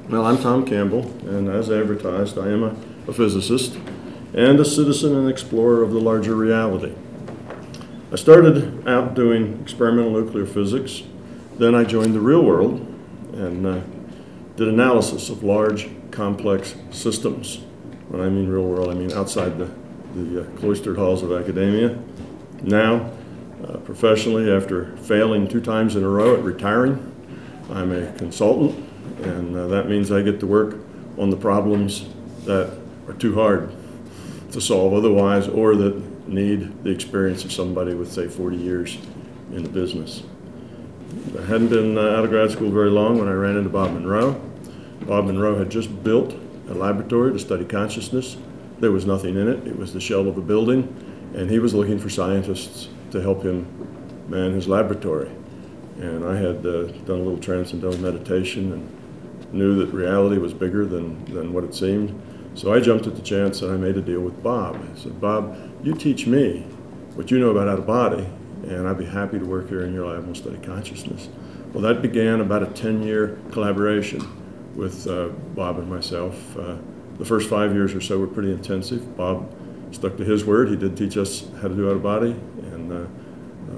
Well, I'm Tom Campbell, and as advertised, I am a physicist and a citizen and explorer of the larger reality. I started out doing experimental nuclear physics, then I joined the real world and did analysis of large, complex systems. When I mean real world, I mean outside the cloistered halls of academia. Now, professionally, after failing 2 times in a row at retiring, I'm a consultant, and that means I get to work on the problems that are too hard to solve otherwise, or that need the experience of somebody with, say, 40 years in the business. I hadn't been out of grad school very long when I ran into Bob Monroe. Bob Monroe had just built a laboratory to study consciousness. There was nothing in it. It was the shell of a building, and he was looking for scientists to help him man his laboratory. And I had done a little transcendental meditation and knew that reality was bigger than what it seemed. So I jumped at the chance and I made a deal with Bob. I said, Bob, you teach me what you know about out of body, and I'd be happy to work here in your lab and we'll study consciousness. Well, that began about a 10-year collaboration with Bob and myself. The first 5 years or so were pretty intensive. Bob stuck to his word. He did teach us how to do out of body, and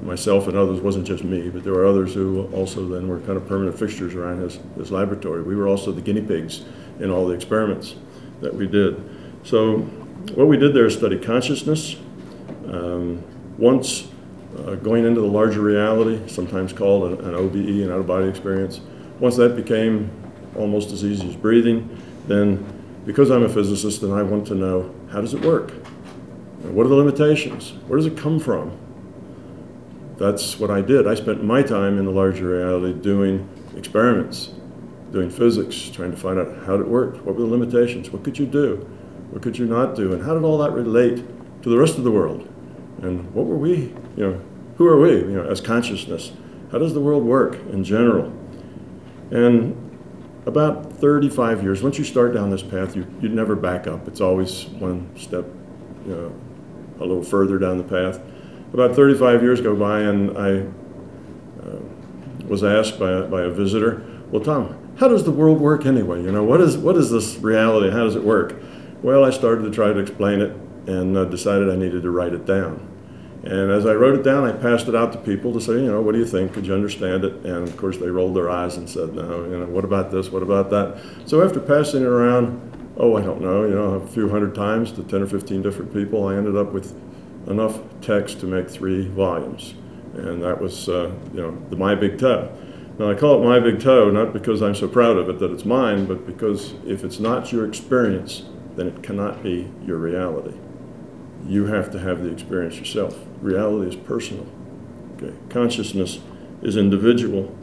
myself and others, wasn't just me, but there were others who also then were kind of permanent fixtures around his laboratory. We were also the guinea pigs in all the experiments that we did. So what we did there is study consciousness. Once going into the larger reality, sometimes called an OBE, an out-of-body experience, once that became almost as easy as breathing, then because I'm a physicist and I want to know, how does it work? And what are the limitations? Where does it come from? That's what I did. I spent my time in the larger reality doing experiments, doing physics, trying to find out how it worked. What were the limitations? What could you do? What could you not do? And how did all that relate to the rest of the world? And what were we, who are we, as consciousness? How does the world work in general? And about 35 years, once you start down this path, you never back up. It's always one step, a little further down the path. About 35 years go by, and I was asked by a visitor, well, Tom, how does the world work anyway? What is this reality? How does it work? Well, I started to try to explain it and decided I needed to write it down. And as I wrote it down, I passed it out to people to say, what do you think? Could you understand it? And of course, they rolled their eyes and said, no, what about this? What about that? So after passing it around, I don't know, a few hundred times to 10 or 15 different people, I ended up with enough text to make 3 volumes. And that was, the My Big Toe. Now, I call it My Big Toe, not because I'm so proud of it that it's mine, but because if it's not your experience, then it cannot be your reality. You have to have the experience yourself. Reality is personal. Okay. Consciousness is individual.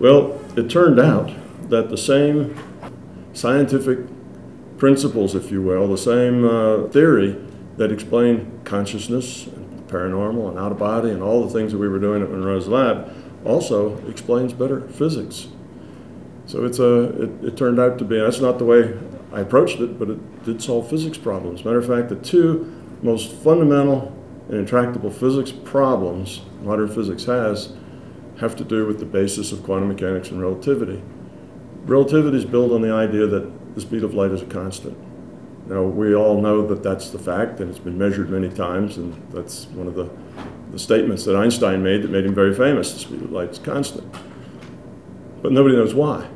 Well, it turned out that the same scientific principles, if you will, the same theory that explained consciousness, and paranormal, and out-of-body, and all the things that we were doing at Monroe's lab, also explains better physics. So it turned out to be, that's not the way I approached it, but it did solve physics problems. Matter of fact, the 2 most fundamental and intractable physics problems modern physics have to do with the basis of quantum mechanics and relativity. Relativity is built on the idea that the speed of light is a constant. Now, we all know that that's the fact, and it's been measured many times, and that's one of the statements that Einstein made that made him very famous. The speed of light is constant. But nobody knows why.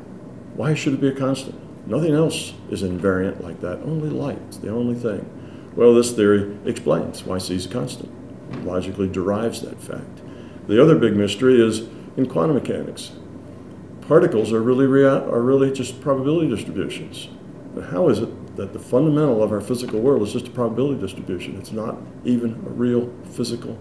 Why should it be a constant? Nothing else is invariant like that. Only light is the only thing. Well, this theory explains why c is a constant. It logically derives that fact. The other big mystery is in quantum mechanics. Particles are really just probability distributions. But how is it that the fundamental of our physical world is just a probability distribution? It's not even a real physical,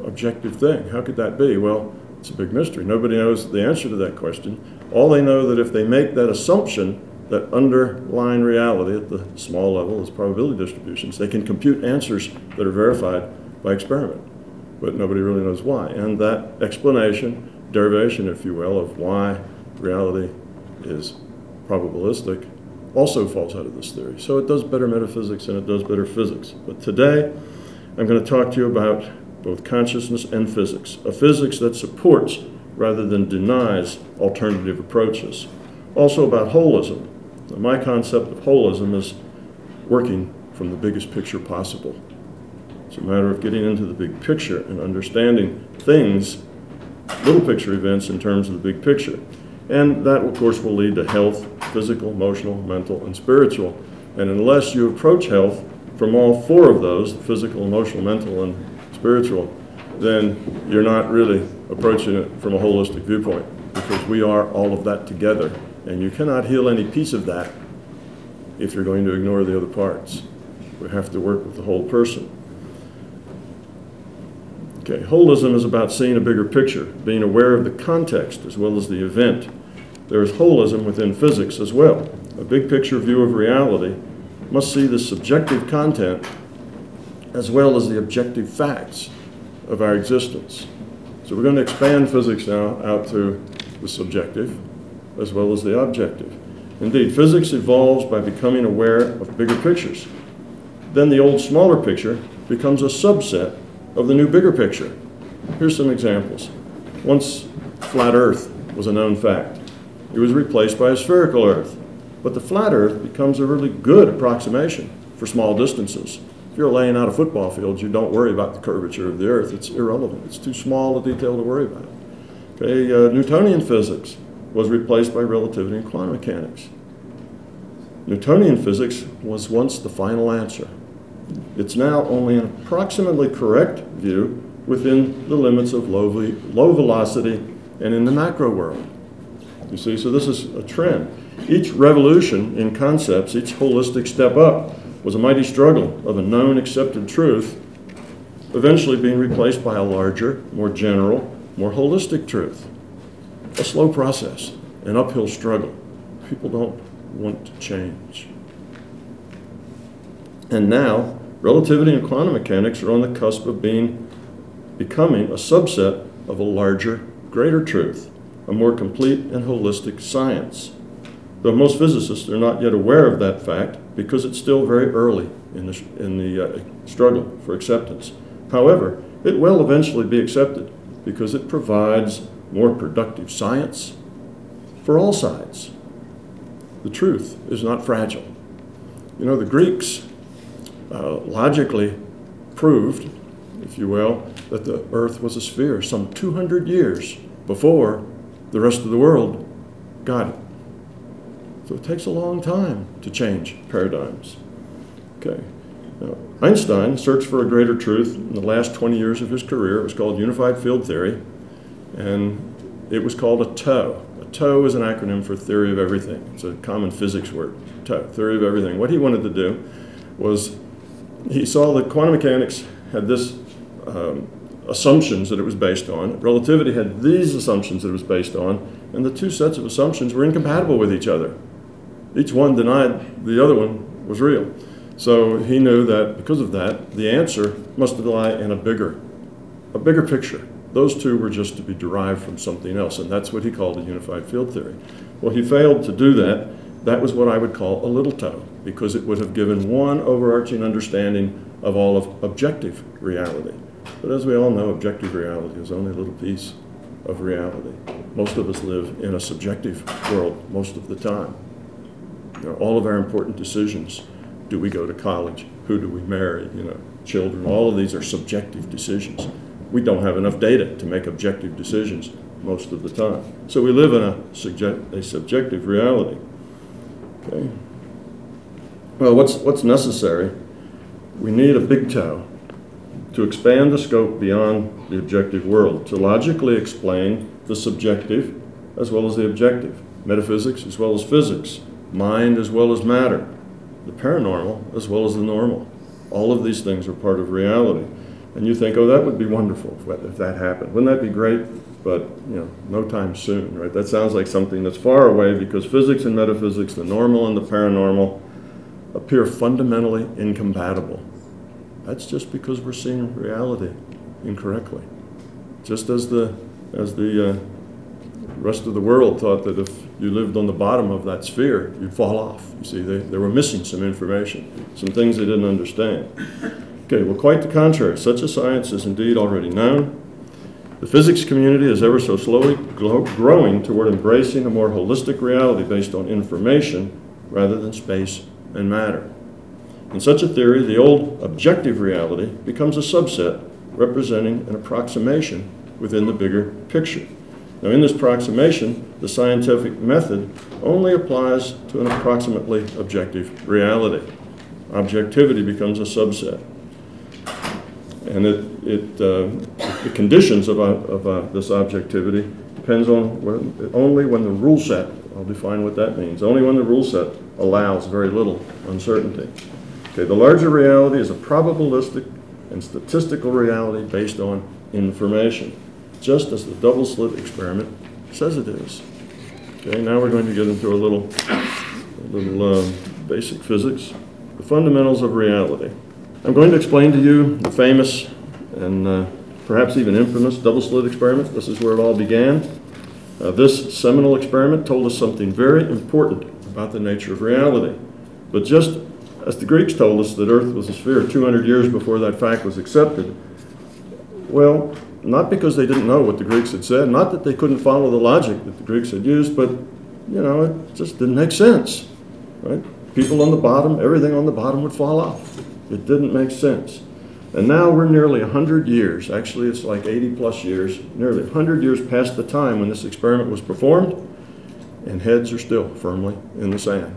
objective thing. How could that be? Well, it's a big mystery. Nobody knows the answer to that question. All they know that if they make that assumption that underlying reality at the small level is probability distributions, they can compute answers that are verified by experiment. But nobody really knows why. And that explanation, derivation, if you will, of why reality is probabilistic also falls out of this theory. So it does better metaphysics and it does better physics. But today, I'm going to talk to you about both consciousness and physics, a physics that supports rather than denies alternative approaches. Also about holism. Now, my concept of holism is working from the biggest picture possible. It's a matter of getting into the big picture and understanding things, little picture events in terms of the big picture. And that, of course, will lead to health, physical, emotional, mental, and spiritual. And unless you approach health from all four of those, physical, emotional, mental, and spiritual, then you're not really approaching it from a holistic viewpoint, because we are all of that together. And you cannot heal any piece of that if you're going to ignore the other parts. We have to work with the whole person. Okay, holism is about seeing a bigger picture, being aware of the context as well as the event. There is holism within physics as well. A big picture view of reality must see the subjective content as well as the objective facts of our existence. So we're going to expand physics now out to the subjective as well as the objective. Indeed, physics evolves by becoming aware of bigger pictures. Then the old smaller picture becomes a subset of the new bigger picture. Here's some examples. Once flat Earth was a known fact. It was replaced by a spherical Earth. But the flat Earth becomes a really good approximation for small distances. If you're laying out a football field, you don't worry about the curvature of the Earth. It's irrelevant. It's too small a detail to worry about. Okay, Newtonian physics was replaced by relativity and quantum mechanics. Newtonian physics was once the final answer. It's now only an approximately correct view within the limits of low velocity and in the macro world. You see, so this is a trend. Each revolution in concepts, each holistic step up, was a mighty struggle of a known accepted truth, eventually being replaced by a larger, more general, more holistic truth. A slow process, an uphill struggle. People don't want to change. And now, relativity and quantum mechanics are on the cusp of becoming a subset of a larger, greater truth, a more complete and holistic science. Though most physicists are not yet aware of that fact because it's still very early in the struggle for acceptance. However, it will eventually be accepted because it provides more productive science for all sides. The truth is not fragile. You know, the Greeks logically proved, if you will, that the Earth was a sphere some 200 years before the rest of the world got it. So it takes a long time to change paradigms. Okay. Now, Einstein searched for a greater truth in the last 20 years of his career. It was called unified field theory, and it was called a TOE. A TOE is an acronym for theory of everything. It's a common physics word, TOE, theory of everything. What he wanted to do was, he saw that quantum mechanics had this assumptions that it was based on. Relativity had these assumptions that it was based on, and the two sets of assumptions were incompatible with each other. Each one denied the other one was real. So he knew that because of that, the answer must lie in a bigger picture. Those two were just to be derived from something else, and that's what he called a unified field theory. Well, he failed to do that. That was what I would call a little TOE, because it would have given one overarching understanding of all of objective reality. But as we all know, objective reality is only a little piece of reality. Most of us live in a subjective world most of the time. You know, all of our important decisions, do we go to college, who do we marry, you know, children, all of these are subjective decisions. We don't have enough data to make objective decisions most of the time. So we live in a subjective reality. Okay. Well, what's necessary? We need a big TOE to expand the scope beyond the objective world, to logically explain the subjective as well as the objective, metaphysics as well as physics, mind as well as matter, the paranormal as well as the normal. All of these things are part of reality. And you think, oh, that would be wonderful if that happened. Wouldn't that be great? But, you know, no time soon, right? That sounds like something that's far away, because physics and metaphysics, the normal and the paranormal, appear fundamentally incompatible. That's just because we're seeing reality incorrectly. Just as the rest of the world thought that if you lived on the bottom of that sphere, you'd fall off. You see, they were missing some information, some things they didn't understand. Okay, well, quite the contrary. Such a science is indeed already known. The physics community is ever so slowly growing toward embracing a more holistic reality based on information rather than space and matter. In such a theory, the old objective reality becomes a subset representing an approximation within the bigger picture. Now, in this approximation, the scientific method only applies to an approximately objective reality. Objectivity becomes a subset. And the conditions of this objectivity depends on only when the rule set, I'll define what that means, only when the rule set allows very little uncertainty. Okay, the larger reality is a probabilistic and statistical reality based on information, just as the double-slit experiment says it is. Okay, now we're going to get into a little basic physics, the fundamentals of reality. I'm going to explain to you the famous and perhaps even infamous double-slit experiment. This is where it all began. This seminal experiment told us something very important about the nature of reality. But just as the Greeks told us that Earth was a sphere 200 years before that fact was accepted, well, not because they didn't know what the Greeks had said, not that they couldn't follow the logic that the Greeks had used, but, you know, it just didn't make sense, right? People on the bottom, everything on the bottom would fall off. It didn't make sense. And now we're nearly 100 years, actually it's like 80 plus years, nearly 100 years past the time when this experiment was performed, and heads are still firmly in the sand.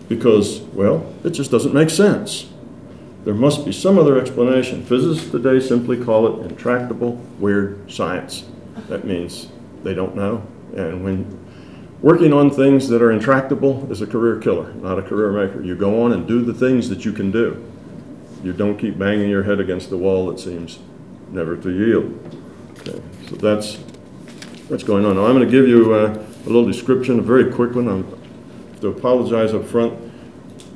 Because, well, it just doesn't make sense. There must be some other explanation. Physicists today simply call it intractable, weird science. That means they don't know. And when working on things that are intractable is a career killer, not a career maker. You go on and do the things that you can do. You don't keep banging your head against the wall that seems never to yield. Okay, so that's what's going on. Now I'm going to give you a little description, a very quick one. I have to apologize up front.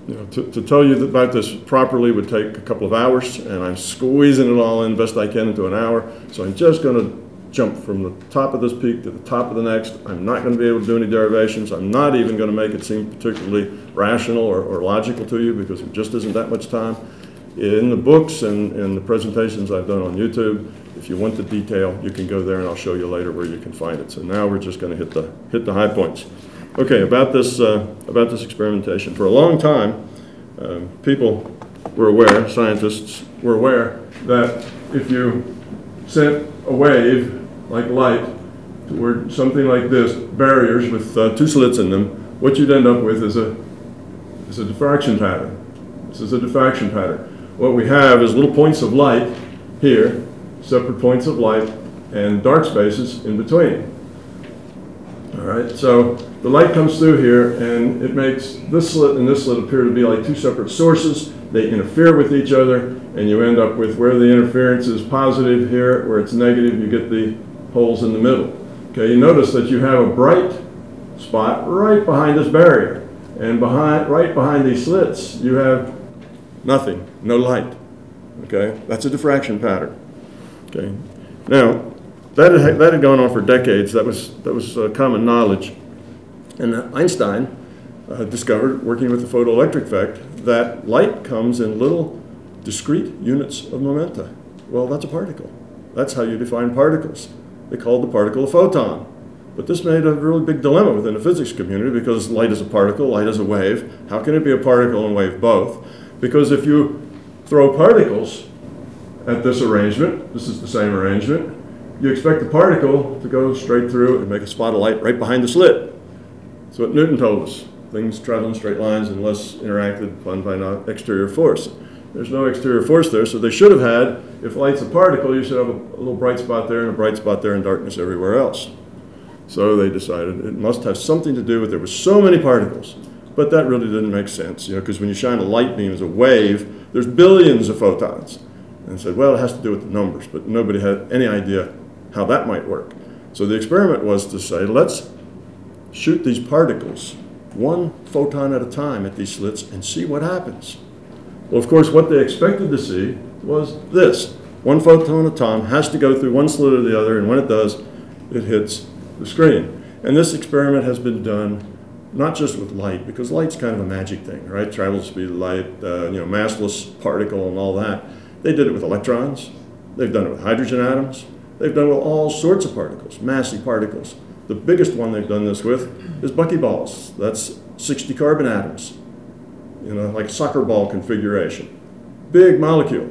You know, to tell you about this properly would take a couple of hours, and I'm squeezing it all in best I can into an hour. So I'm just going to jump from the top of this peak to the top of the next. I'm not going to be able to do any derivations. I'm not even going to make it seem particularly rational or logical to you because there just isn't that much time. In the books and in the presentations I've done on YouTube, if you want the detail, you can go there and I'll show you later where you can find it. So now we're just going to hit the high points. Okay, about this experimentation. For a long time, people were aware, scientists were aware, that if you sent a wave like light toward something like this, barriers with two slits in them, what you'd end up with is a diffraction pattern. This is a diffraction pattern. What we have is little points of light here, separate points of light, and dark spaces in between. All right, so the light comes through here, and it makes this slit and this slit appear to be like two separate sources. They interfere with each other, and you end up with where the interference is positive here, where it's negative, you get the holes in the middle. Okay, you notice that you have a bright spot right behind this barrier, and right behind these slits, you have nothing, no light. Okay, that's a diffraction pattern. Okay, now that had gone on for decades. That was common knowledge, and Einstein discovered, working with the photoelectric effect, that light comes in little discrete units of momenta. Well, that's a particle. That's how you define particles. They called the particle a photon. But this made a really big dilemma within the physics community because light is a particle, light is a wave. How can it be a particle and wave both? Because if you throw particles at this arrangement, this is the same arrangement, you expect the particle to go straight through and make a spot of light right behind the slit. That's what Newton told us. Things travel in straight lines unless interacted upon by no exterior force. There's no exterior force there, so they should have had, if light's a particle, you should have a little bright spot there and a bright spot there and darkness everywhere else. So they decided it must have something to do with there were so many particles. But that really didn't make sense, you know, because when you shine a light beam as a wave, there's billions of photons. And said, well, it has to do with the numbers, but nobody had any idea how that might work. So the experiment was to say, let's shoot these particles one photon at a time at these slits and see what happens. Well, of course, what they expected to see was this. One photon at a time has to go through one slit or the other, and when it does, it hits the screen. And this experiment has been done not just with light, because light's kind of a magic thing, right? Travel speed of light, massless particle and all that. They did it with electrons. They've done it with hydrogen atoms. They've done it with all sorts of particles, massive particles. The biggest one they've done this with is buckyballs. That's 60 carbon atoms, you know, like a soccer ball configuration. Big molecule,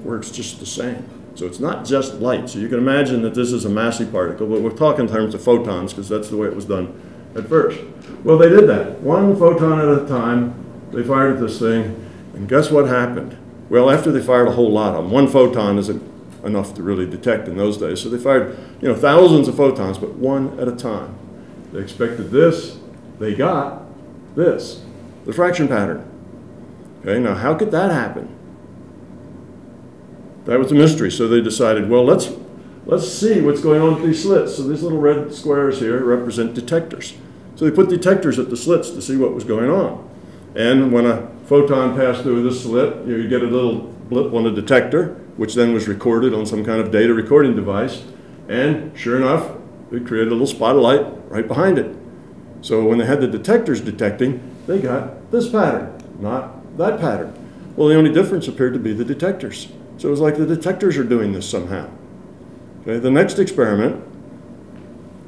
works just the same. So it's not just light. So you can imagine that this is a massive particle, but we're talking in terms of photons because that's the way it was done at first. Well, they did that. One photon at a time, they fired at this thing, and guess what happened? Well, after they fired a whole lot of them, one photon isn't enough to really detect in those days, so they fired, you know, thousands of photons, but one at a time. They expected this, they got this, the diffraction pattern. Okay, now how could that happen? That was a mystery, so they decided, well, let's see what's going on with these slits. So these little red squares here represent detectors. So they put detectors at the slits to see what was going on. And when a photon passed through this slit, you get a little blip on the detector, which then was recorded on some kind of data recording device. And sure enough, it created a little spot of light right behind it. So when they had the detectors detecting, they got this pattern, not that pattern. Well, the only difference appeared to be the detectors. So it was like the detectors are doing this somehow. Okay, the next experiment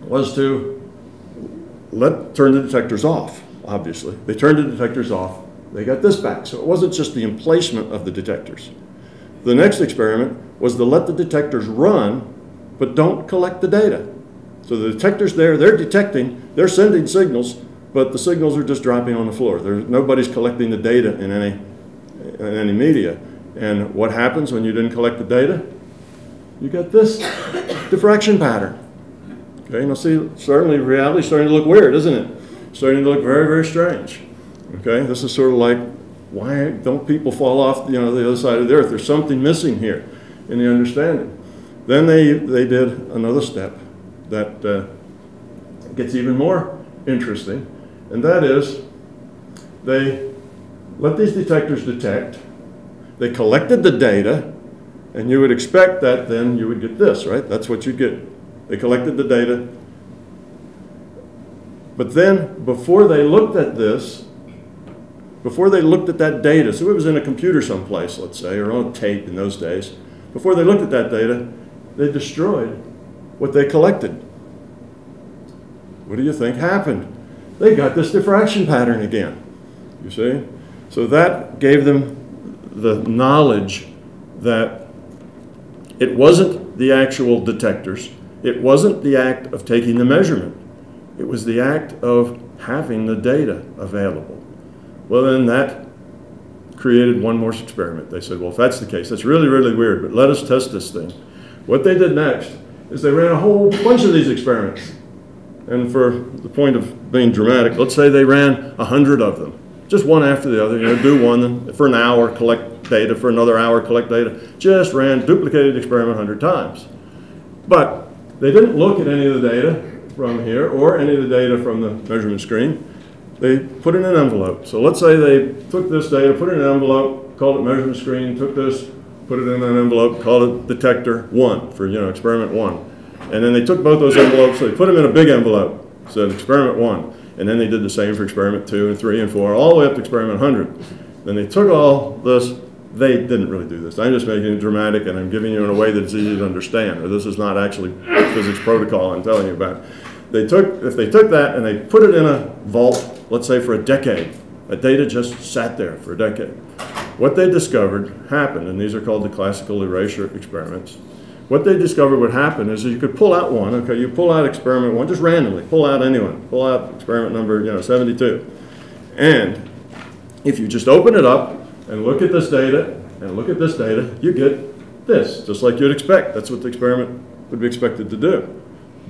was to turn the detectors off, obviously. They turned the detectors off. They got this back. So it wasn't just the emplacement of the detectors. The next experiment was to let the detectors run, but don't collect the data. So the detectors there, they're detecting, they're sending signals, but the signals are just dropping on the floor. Nobody's collecting the data in any media. And what happens when you didn't collect the data? You get this diffraction pattern. Okay, now see, certainly reality is starting to look weird, isn't it? Starting to look very, very strange. Okay, this is sort of like, why don't people fall off, you know, the other side of the earth? There's something missing here in the understanding. Then they did another step that gets even more interesting, and that is they let these detectors detect. They collected the data, and you would expect that then you would get this, right? That's what you get. They collected the data. But then, before they looked at this, before they looked at that data, so it was in a computer someplace, let's say, or on tape in those days, before they looked at that data, they destroyed what they collected. What do you think happened? They got this diffraction pattern again, you see? So that gave them the knowledge that it wasn't the actual detectors, it wasn't the act of taking the measurement, it was the act of having the data available. Well, then that created one more experiment. They said, well, if that's the case, that's really, really weird, but let us test this thing. What they did next is they ran a whole bunch of these experiments. And for the point of being dramatic, let's say they ran 100 of them. Just one after the other, you know, do one, then for an hour, collect data, for another hour, collect data. Just ran, duplicated experiment 100 times. But they didn't look at any of the data from here or any of the data from the measurement screen. They put it in an envelope. So let's say they took this data, put it in an envelope, called it measurement screen, took this, put it in an envelope, called it detector 1 for, you know, experiment 1. And then they took both those envelopes, they put them in a big envelope, said experiment 1. And then they did the same for experiment 2 and 3 and 4, all the way up to experiment 100. Then they took all this. They didn't really do this. I'm just making it dramatic, and I'm giving you in a way that's easy to understand, or this is not actually physics protocol I'm telling you about. If they took that and they put it in a vault, let's say for a decade, that data just sat there for a decade. What they discovered happened, and these are called the classical erasure experiments. What they discovered would happen is that you could pull out one, okay, you pull out experiment 1, just randomly, pull out anyone, pull out experiment number, you know, 72. And if you just open it up and look at this data, and look at this data, you get this, just like you'd expect. That's what the experiment would be expected to do.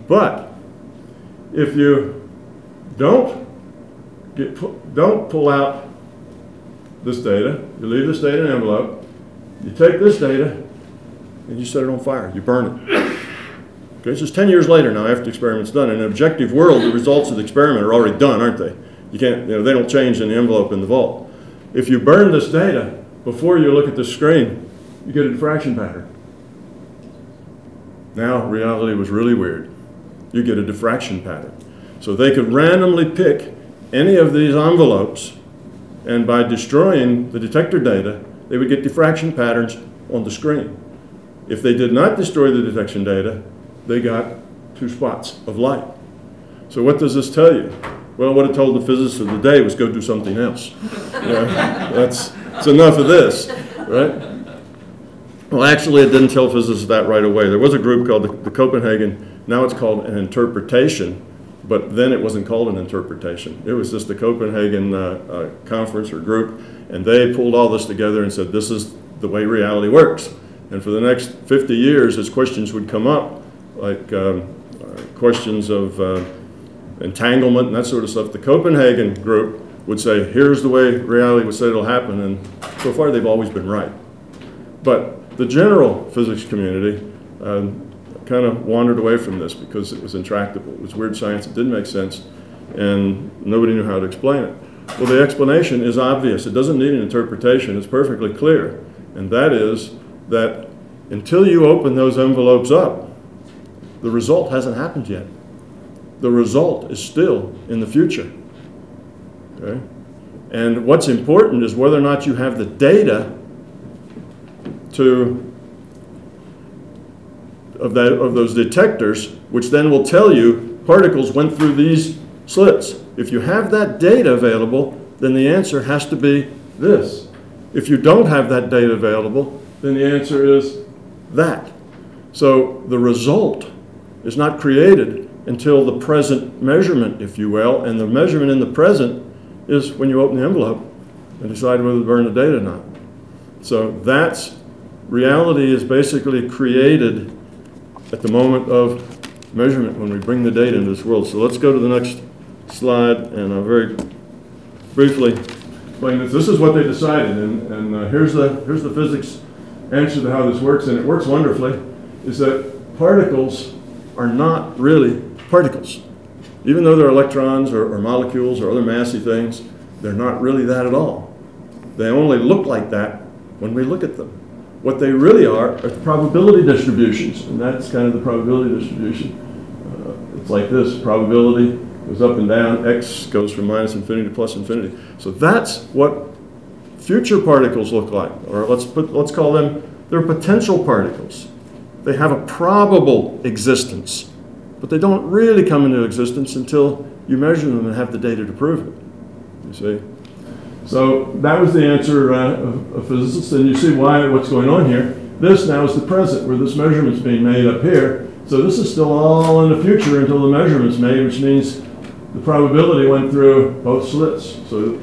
But if you don't pull out this data, you leave this data in an envelope, you take this data, and you set it on fire, you burn it. Okay, this is 10 years later now after the experiment's done. In an objective world, the results of the experiment are already done, aren't they? You can't, you know, they don't change in the envelope in the vault. If you burn this data before you look at the screen, you get a diffraction pattern. Now, reality was really weird. You get a diffraction pattern. So they could randomly pick any of these envelopes, and by destroying the detector data, they would get diffraction patterns on the screen. If they did not destroy the detection data, they got 2 spots of light. So what does this tell you? Well, what it told the physicists of the day was go do something else. It's enough of this, right? Well, actually, it didn't tell physicists that right away. There was a group called the Copenhagen, now it's called an interpretation, but then it wasn't called an interpretation. It was just the Copenhagen conference or group, and they pulled all this together and said, this is the way reality works. And for the next 50 years, as questions would come up, like questions of entanglement and that sort of stuff, the Copenhagen group would say, here's the way reality would say it'll happen, and so far they've always been right. But the general physics community kind of wandered away from this because it was intractable. It was weird science, it didn't make sense, and nobody knew how to explain it. Well, the explanation is obvious. It doesn't need an interpretation. It's perfectly clear, and that is that until you open those envelopes up, the result hasn't happened yet. The result is still in the future. Okay? And what's important is whether or not you have the data of those detectors, which then will tell you particles went through these slits. If you have that data available, then the answer has to be this. If you don't have that data available, then the answer is that. So the result is not created until the present measurement, if you will, and the measurement in the present is when you open the envelope and decide whether to burn the data or not. So that's reality is basically created at the moment of measurement when we bring the data into this world. So let's go to the next slide, and I'll very briefly explain this. This is what they decided, and here's the physics answer to how this works, and it works wonderfully, is that particles are not really particles. Even though they're electrons or molecules or other massy things, they're not really that at all. They only look like that when we look at them. What they really are probability distributions, and that's kind of the probability distribution. It's like this: probability goes up and down, x goes from minus infinity to plus infinity. So that's what future particles look like, or let's call them, they're potential particles. They have a probable existence, but they don't really come into existence until you measure them and have the data to prove it, you see. So that was the answer of physicists, and you see what's going on here. This now is the present, where this measurement's being made up here. So this is still all in the future until the measurement's made, which means the probability went through both slits. So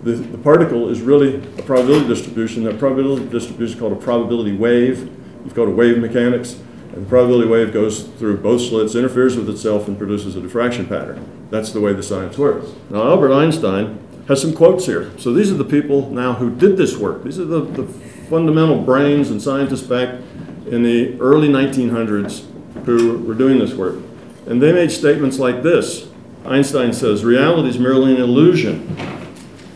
the particle is really a probability distribution. That probability distribution is called a probability wave. You've got a wave mechanics, and the probability wave goes through both slits, interferes with itself, and produces a diffraction pattern. That's the way the science works. Now, Albert Einstein has some quotes here. So these are the people now who did this work. These are the fundamental brains and scientists back in the early 1900s who were doing this work. And they made statements like this. Einstein says, reality is merely an illusion.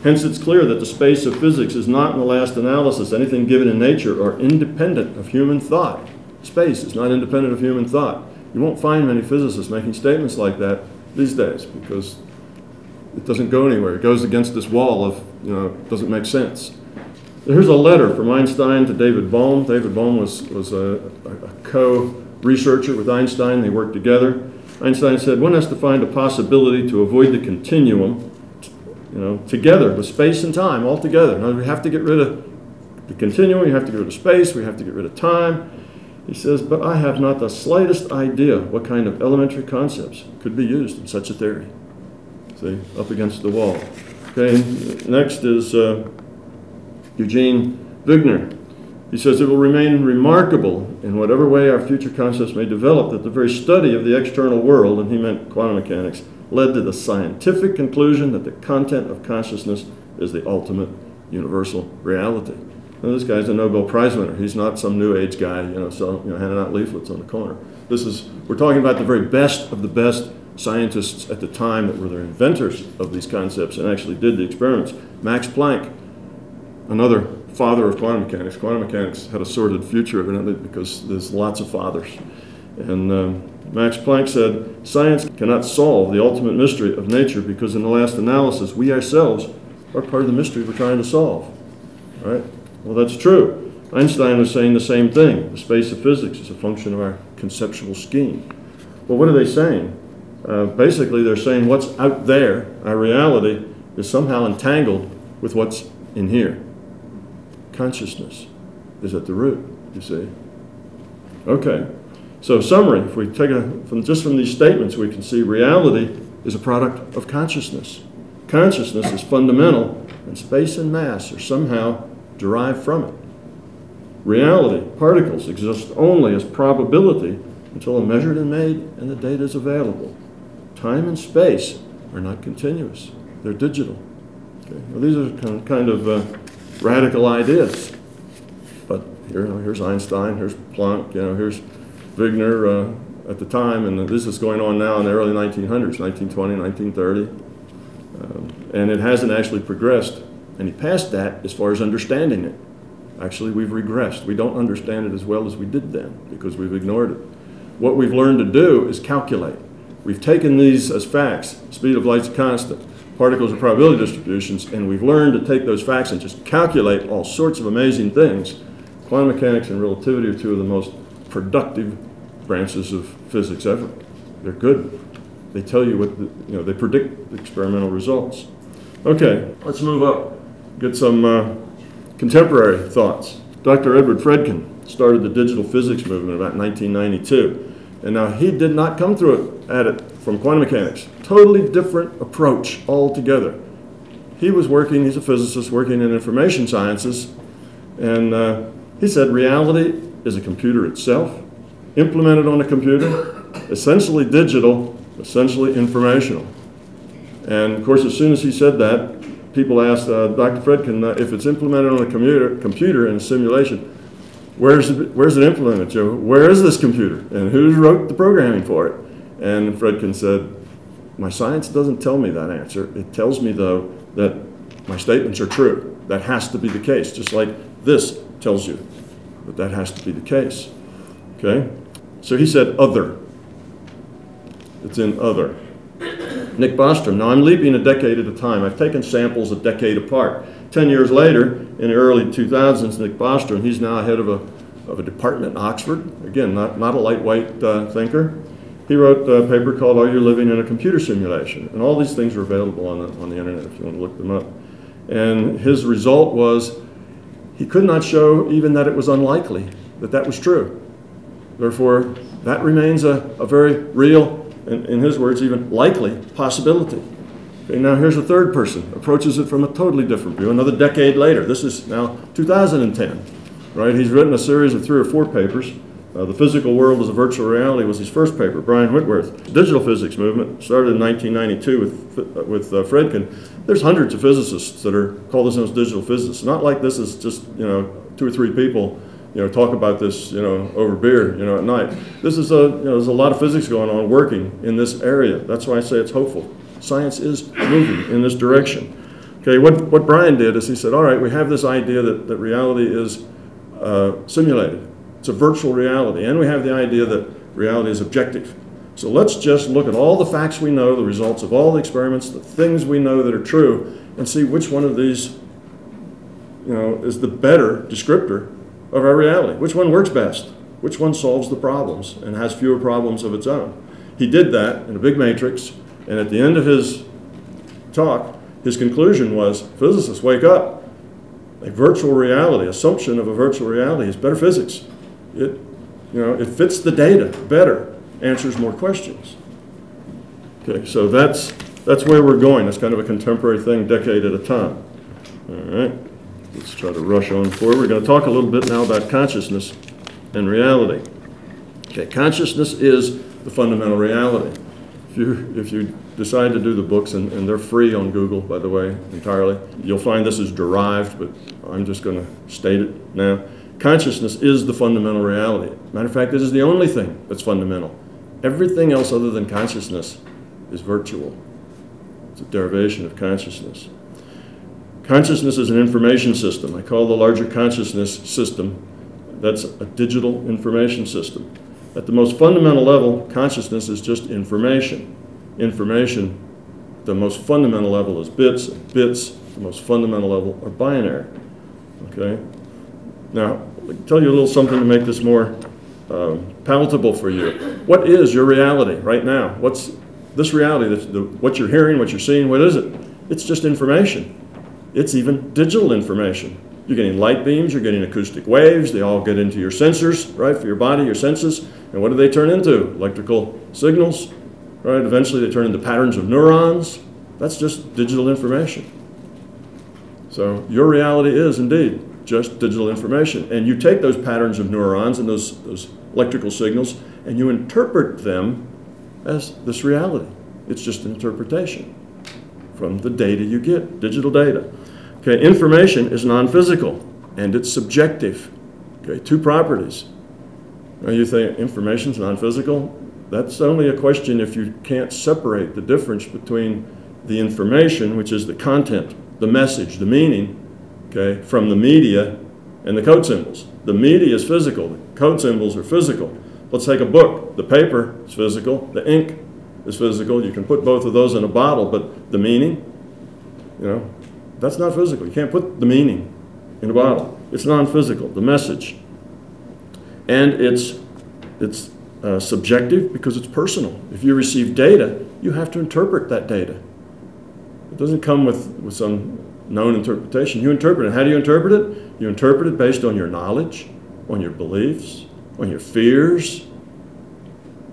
Hence, it's clear that the space of physics is not, in the last analysis, anything given in nature or independent of human thought. Space is not independent of human thought. You won't find many physicists making statements like that these days because it doesn't go anywhere. It goes against this wall of, it doesn't make sense. Here's a letter from Einstein to David Bohm. David Bohm was a co-researcher with Einstein. They worked together. Einstein said, one has to find a possibility to avoid the continuum, together with space and time all together. Now, we have to get rid of the continuum, we have to get rid of space, we have to get rid of time. He says, but I have not the slightest idea what kind of elementary concepts could be used in such a theory. See, up against the wall. Okay, next is Eugene Wigner. He says, it will remain remarkable in whatever way our future concepts may develop that the very study of the external world, and he meant quantum mechanics, led to the scientific conclusion that the content of consciousness is the ultimate universal reality. Now, this guy's a Nobel Prize winner. He's not some New Age guy, handing out leaflets on the corner. We're talking about the very best of the best scientists at the time that were the inventors of these concepts and actually did the experiments. Max Planck, another father of quantum mechanics. Quantum mechanics had a sordid future, evidently, because there's lots of fathers. And Max Planck said, science cannot solve the ultimate mystery of nature because in the last analysis, we ourselves are part of the mystery we're trying to solve. All right? Well, that's true. Einstein was saying the same thing. The space of physics is a function of our conceptual scheme. Well, what are they saying? Basically, they're saying what's out there, our reality, is somehow entangled with what's in here. Consciousness is at the root, you see. Okay, so summary, if we take just from these statements, we can see reality is a product of consciousness. Consciousness is fundamental, and space and mass are somehow derived from it. Reality, particles, exist only as probability until they're measured and made and the data is available. Time and space are not continuous. They're digital. Okay? Well, these are kind of radical ideas. But here's Einstein, here's Planck, here's Wigner at the time, and this is going on now in the early 1900s, 1920, 1930. And it hasn't actually progressed any past that as far as understanding it. Actually, we've regressed. We don't understand it as well as we did then because we've ignored it. What we've learned to do is calculate. We've taken these as facts. Speed of light's constant. Particles are probability distributions, and we've learned to take those facts and just calculate all sorts of amazing things. Quantum mechanics and relativity are two of the most productive branches of physics ever. They're good. They tell you what, they predict the experimental results. Okay, let's move up. Get some contemporary thoughts. Dr. Edward Fredkin started the digital physics movement about 1992. And now he did not come through at it from quantum mechanics. Totally different approach altogether. He was working, he's a physicist working in information sciences, and he said reality is a computer itself, implemented on a computer, essentially digital, essentially informational. And of course, as soon as he said that, people asked Dr. Fredkin, if it's implemented on a computer in a simulation, where's it implemented, Joe? Where is this computer? And who wrote the programming for it? And Fredkin said, my science doesn't tell me that answer. It tells me, though, that my statements are true. That has to be the case, just like this tells you that that has to be the case. Okay? So he said other. It's in other. Nick Bostrom. Now I'm leaping a decade at a time. I've taken samples a decade apart. 10 years later, in the early 2000s, Nick Bostrom, he's now head of a department in Oxford. Again, not a lightweight thinker. He wrote a paper called Are You Living in a Computer Simulation? And all these things are available on the internet if you want to look them up. And his result was he could not show even that it was unlikely that that was true. Therefore, that remains a very real, in his words, even likely possibility. Okay, now here's a third person, approaches it from a totally different view, another decade later. This is now 2010, right? He's written a series of 3 or 4 papers. The Physical World as a Virtual Reality was his first paper. Brian Whitworth. The digital physics movement started in 1992 with Fredkin. There's hundreds of physicists that call themselves digital physicists. Not like this is just 2 or 3 people talk about this over beer at night. This is there's a lot of physics going on working in this area. That's why I say it's hopeful. Science is moving in this direction. Okay, what Brian did is he said, all right, we have this idea that reality is simulated. It's a virtual reality, and we have the idea that reality is objective. So let's just look at all the facts we know, the results of all the experiments, the things we know that are true, and see which one of these is the better descriptor of our reality. Which one works best? Which one solves the problems and has fewer problems of its own? He did that in a big matrix, and at the end of his talk, his conclusion was, physicists, wake up. A virtual reality, assumption of a virtual reality is better physics. It fits the data better, answers more questions. Okay, so that's where we're going. That's kind of a contemporary thing, decade at a time. All right, let's try to rush on forward. We're going to talk a little bit now about consciousness and reality. Okay, consciousness is the fundamental reality. If you decide to do the books, and they're free on Google, by the way, entirely, you'll find this is derived, but I'm just going to state it now. Consciousness is the fundamental reality. Matter of fact, this is the only thing that's fundamental. Everything else other than consciousness is virtual. It's a derivation of consciousness. Consciousness is an information system. I call the larger consciousness system, that's a digital information system. At the most fundamental level, consciousness is just information. Information, the most fundamental level is bits, and bits, the most fundamental level are binary. Okay? Now, tell you a little something to make this more palatable for you. What is your reality right now? What's this reality? What you're hearing, what you're seeing, what is it? It's just information. It's even digital information. You're getting light beams, you're getting acoustic waves, they all get into your sensors, right, for your body, your senses. And what do they turn into? Electrical signals, right? Eventually they turn into patterns of neurons. That's just digital information. So your reality is indeed just digital information. And you take those patterns of neurons and those electrical signals and you interpret them as this reality. It's just an interpretation from the data you get, digital data. Okay, information is non-physical and it's subjective. Okay, two properties. Now you think information is non-physical? That's only a question if you can't separate the difference between the information, which is the content, the message, the meaning, okay, from the media and the code symbols. The media is physical, the code symbols are physical. Let's take a book. The paper is physical, the ink is physical. You can put both of those in a bottle, but the meaning, you know, that's not physical. You can't put the meaning in a bottle. It's non-physical, the message. And it's subjective because it's personal. If you receive data, you have to interpret that data. It doesn't come with some known interpretation. You interpret it. How do you interpret it? You interpret it based on your knowledge, on your beliefs, on your fears,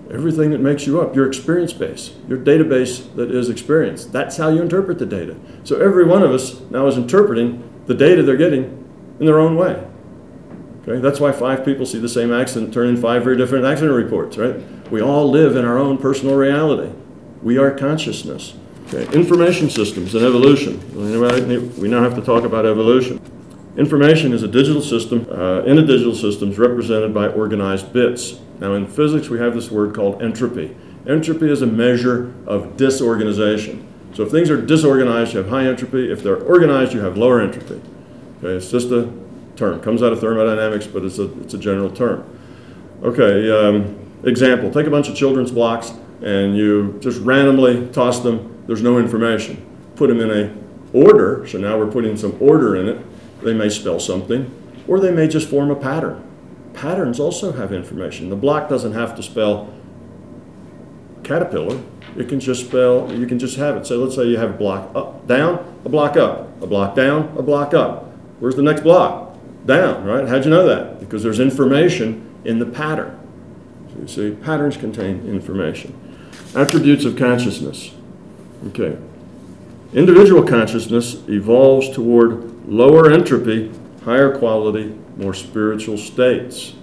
everything that makes you up, your experience base, your database that is experience. That's how you interpret the data. So every one of us now is interpreting the data they're getting in their own way. Okay? That's why 5 people see the same accident turn in 5 very different accident reports, right? We all live in our own personal reality. We are consciousness. Okay? Information systems and evolution. We now have to talk about evolution. Information is a digital system. In a digital system is represented by organized bits. Now in physics we have this word called entropy. Entropy is a measure of disorganization. So if things are disorganized, you have high entropy. If they're organized, you have lower entropy. Okay, it's just a term. Comes out of thermodynamics, but it's a general term. Okay, example. Take a bunch of children's blocks and you just randomly toss them. There's no information. Put them in an order. So now we're putting some order in it. They may spell something, or they may just form a pattern. Patterns also have information. The block doesn't have to spell caterpillar. It can just spell, you can just have it. So let's say you have a block up, down, a block up, a block down, a block up. Where's the next block? Down, right? How'd you know that? Because there's information in the pattern. So you see, patterns contain information. Attributes of consciousness. Okay. Individual consciousness evolves toward lower entropy, higher quality, more spiritual states.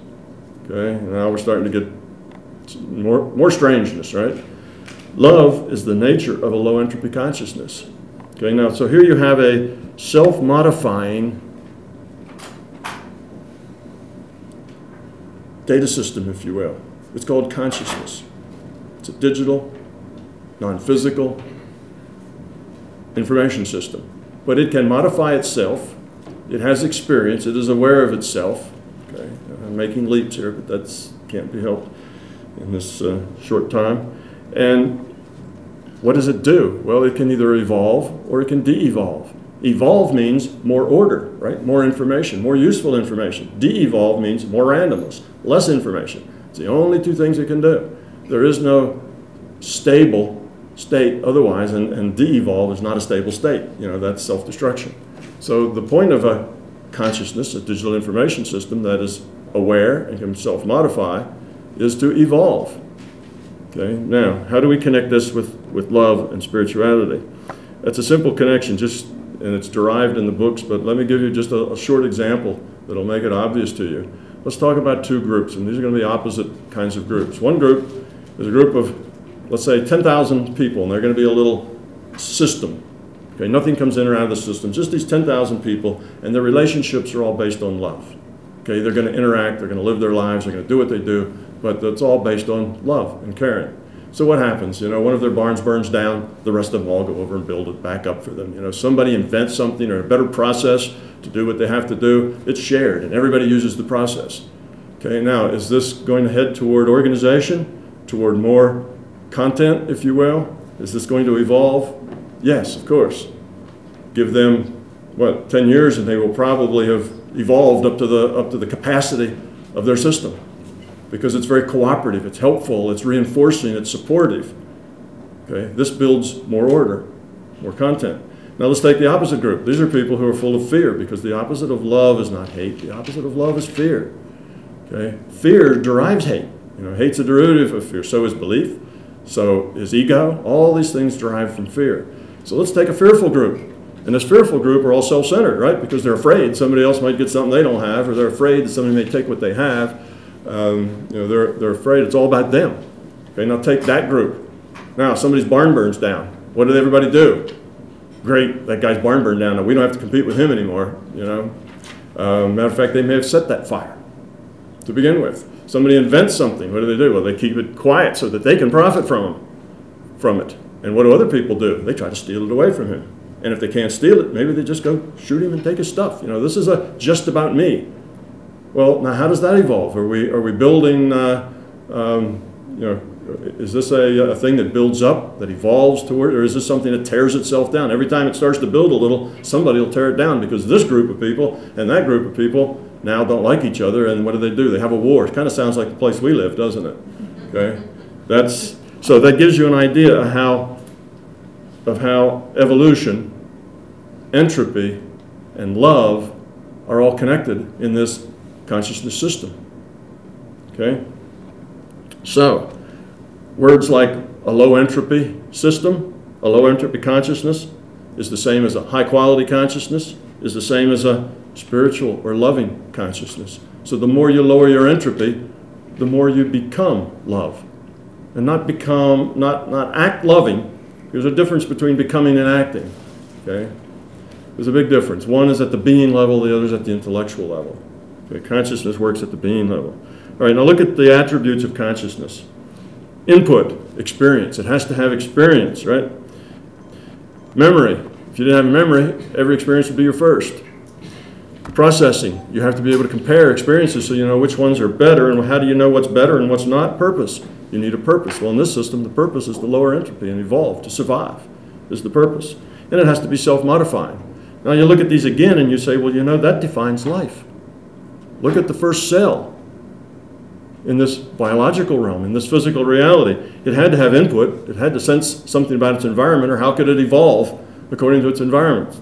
Okay, now we're starting to get more strangeness, right? Love is the nature of a low entropy consciousness. Okay, now so here you have a self-modifying data system, if you will. It's called consciousness. It's a digital, non-physical information system. But it can modify itself. It has experience. It is aware of itself. Okay, I'm making leaps here, but that can't be helped in this short time. And what does it do? Well, it can either evolve or it can de-evolve. Evolve means more order, right? More information, more useful information. De-evolve means more randomness, less information. It's the only two things it can do. There is no stable state otherwise, and de-evolve is not a stable state. You know, that's self-destruction. So the point of a consciousness, a digital information system that is aware and can self-modify, is to evolve. Okay, now, how do we connect this with love and spirituality? That's a simple connection, and it's derived in the books, but let me give you just a short example that'll make it obvious to you. Let's talk about 2 groups, and these are going to be opposite kinds of groups. One group is a group of, let's say, 10,000 people, and they're going to be a little system. Okay, nothing comes in or out of the system, just these 10,000 people, and their relationships are all based on love. Okay, they're going to interact, they're going to live their lives, they're going to do what they do, but it's all based on love and caring. So what happens? You know, one of their barns burns down, the rest of them all go over and build it back up for them. You know, somebody invents something or a better process to do what they have to do, it's shared, and everybody uses the process. Okay, now, is this going to head toward organization, toward more content, if you will? Is this going to evolve? Yes, of course. Give them, what, 10 years and they will probably have evolved up to the capacity of their system, because it's very cooperative, it's helpful, it's reinforcing, it's supportive. Okay? This builds more order, more content. Now let's take the opposite group. These are people who are full of fear, because the opposite of love is not hate. The opposite of love is fear. Okay? Fear derives hate. You know, hate's a derivative of fear. So is belief. So is ego. All these things derive from fear. So let's take a fearful group. And this fearful group are all self-centered, right? Because they're afraid somebody else might get something they don't have, or they're afraid that somebody may take what they have. You know, they're afraid it's all about them. Okay, now take that group. Now somebody's barn burns down. What did everybody do? Great, that guy's barn burned down. Now we don't have to compete with him anymore. You know, matter of fact, they may have set that fire to begin with. Somebody invents something. What do? Well, they keep it quiet so that they can profit from it. And what do other people do? They try to steal it away from him. And if they can't steal it, maybe they just go shoot him and take his stuff. You know, this is just about me. Well, now how does that evolve? Are we building? You know, is this a thing that builds up, that evolves toward, or is this something that tears itself down? Every time it starts to build a little, somebody will tear it down, because this group of people and that group of people now don't like each other, and what do? They have a war. It kind of sounds like the place we live, doesn't it? Okay, so that gives you an idea of how evolution, entropy, and love are all connected in this consciousness system. Okay? So, words like a low entropy system, a low entropy consciousness, is the same as a high quality consciousness, is the same as a spiritual or loving consciousness. So the more you lower your entropy, the more you become love. And not act loving. There's a difference between becoming and acting. Okay? There's a big difference. One is at the being level, the other is at the intellectual level. Okay? Consciousness works at the being level. All right, now look at the attributes of consciousness. Input, experience. It has to have experience, right? Memory. If you didn't have memory, every experience would be your first. Processing. You have to be able to compare experiences so you know which ones are better, and how do you know what's better and what's not? Purpose. You need a purpose. Well, in this system, the purpose is to lower entropy and evolve, to survive, is the purpose. And it has to be self-modifying. Now you look at these again and you say, well, you know, that defines life. Look at the first cell in this biological realm, in this physical reality. It had to have input. It had to sense something about its environment, or how could it evolve according to its environment?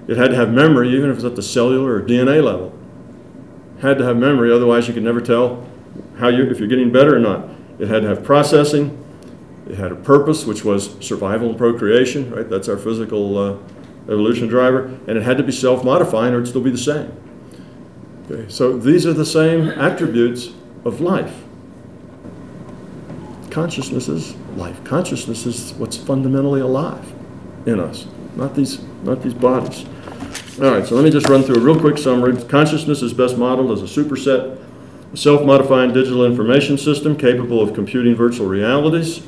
It had to have memory, even if it's at the cellular or DNA level. It had to have memory, otherwise you could never tell if you're getting better or not. It had to have processing. It had a purpose, which was survival and procreation, right? That's our physical evolution driver. And it had to be self-modifying, or it'd still be the same. Okay, so these are the same attributes of life. Consciousness is life. Consciousness is what's fundamentally alive in us, not these bodies. All right, so let me just run through a real quick summary. Consciousness is best modeled as a superset, a self-modifying digital information system capable of computing virtual realities.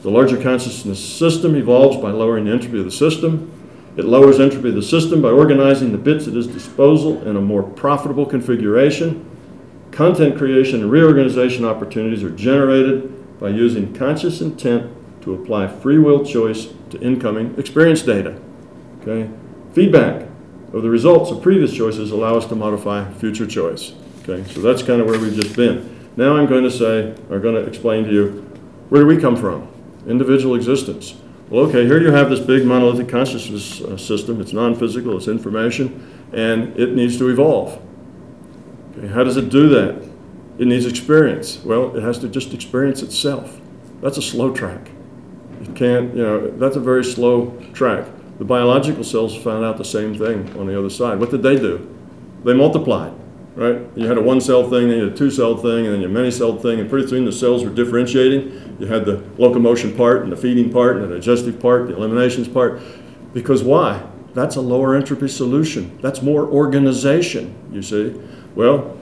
The larger consciousness system evolves by lowering the entropy of the system. It lowers entropy of the system by organizing the bits at its disposal in a more profitable configuration. Content creation and reorganization opportunities are generated by using conscious intent to apply free will choice to incoming experience data. Okay? Feedback of the results of previous choices allow us to modify future choice. Okay? So that's kind of where we've just been. Now I'm going to explain to you, where do we come from? Individual existence. Well, okay, here you have this big monolithic consciousness system. It's non-physical, it's information, and it needs to evolve. Okay, how does it do that? It needs experience. Well, it has to just experience itself. That's a slow track. It can't, that's a very slow track. The biological cells found out the same thing on the other side. What did they do? They multiplied, right? You had a one-cell thing, then you had a two-cell thing, and then you had a many-cell thing, and pretty soon the cells were differentiating. You had the locomotion part, and the feeding part, and the digestive part, the eliminations part. Because why? That's a lower entropy solution. That's more organization, you see. Well,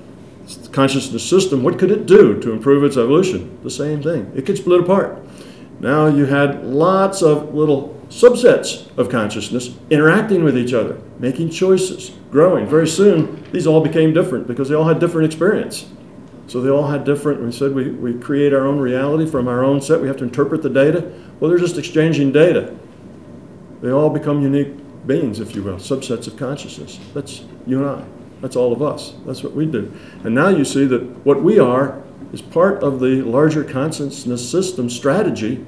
the consciousness system, what could it do to improve its evolution? The same thing. It could split apart. Now you had lots of little subsets of consciousness interacting with each other, making choices, growing. Very soon, these all became different because they all had different experience. So they all had different, we said we create our own reality from our own set. We have to interpret the data. Well, they're just exchanging data. They all become unique beings, if you will, subsets of consciousness. That's you and I. That's all of us. That's what we do. And now you see that what we are is part of the larger consciousness system strategy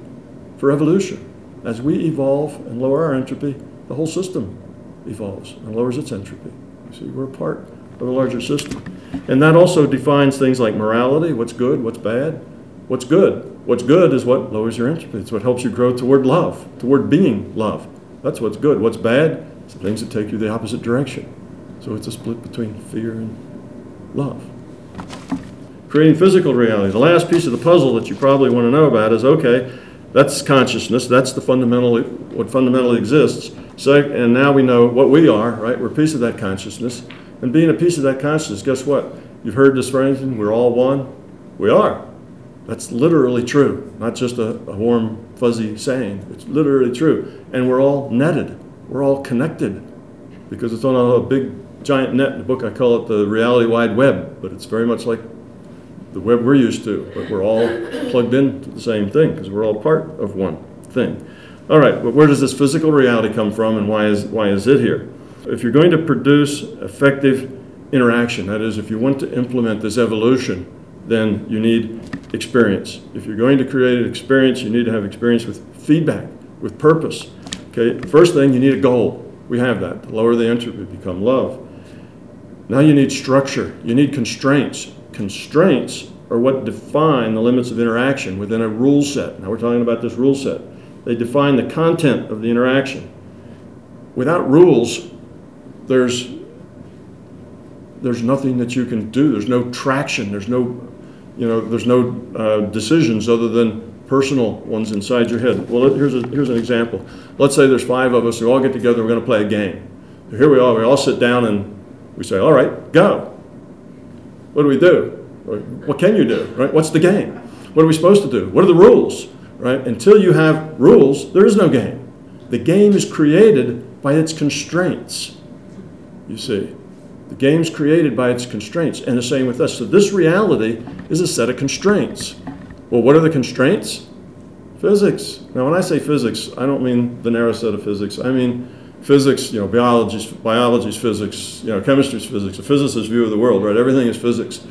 for evolution. As we evolve and lower our entropy, the whole system evolves and lowers its entropy. You see, we're part of a larger system. And that also defines things like morality, what's good, what's bad. What's good? What's good is what lowers your entropy. It's what helps you grow toward love, toward being love. That's what's good. What's bad? It's the things that take you the opposite direction. So it's a split between fear and love. Creating physical reality. The last piece of the puzzle that you probably want to know about is, okay, that's consciousness. That's the what fundamentally exists. So, and now we know what we are, right? We're a piece of that consciousness. And being a piece of that consciousness, guess what? You've heard this phrase, we're all one. We are. That's literally true, not just a warm, fuzzy saying. It's literally true. And we're all netted. We're all connected because it's on a big, giant net. In the book, I call it the reality wide web, but it's very much like the web we're used to. But we're all plugged into the same thing because we're all part of one thing. All right, but where does this physical reality come from and why is it here? If you're going to produce effective interaction, that is, if you want to implement this evolution, then you need experience. If you're going to create an experience, you need to have experience with feedback, with purpose. Okay, first thing, you need a goal. We have that. To lower the entropy, become love. Now you need structure. You need constraints. Constraints are what define the limits of interaction within a rule set. Now we're talking about this rule set. They define the content of the interaction. Without rules, there's nothing that you can do. There's no traction. There's no decisions other than personal ones inside your head. Well, here's an example. Let's say there's 5 of us who all get together, we're going to play a game. Here we are, we all sit down and we say, all right, go. What do we do? What can you do, right? What's the game? What are we supposed to do? What are the rules, right? Until you have rules, there is no game. The game is created by its constraints, you see. The game's created by its constraints, and the same with us. So this reality is a set of constraints. Well, what are the constraints? Physics. Now, when I say physics, I don't mean the narrow set of physics. I mean physics, biology's physics, chemistry's physics, a physicist's view of the world, right? Everything is physics.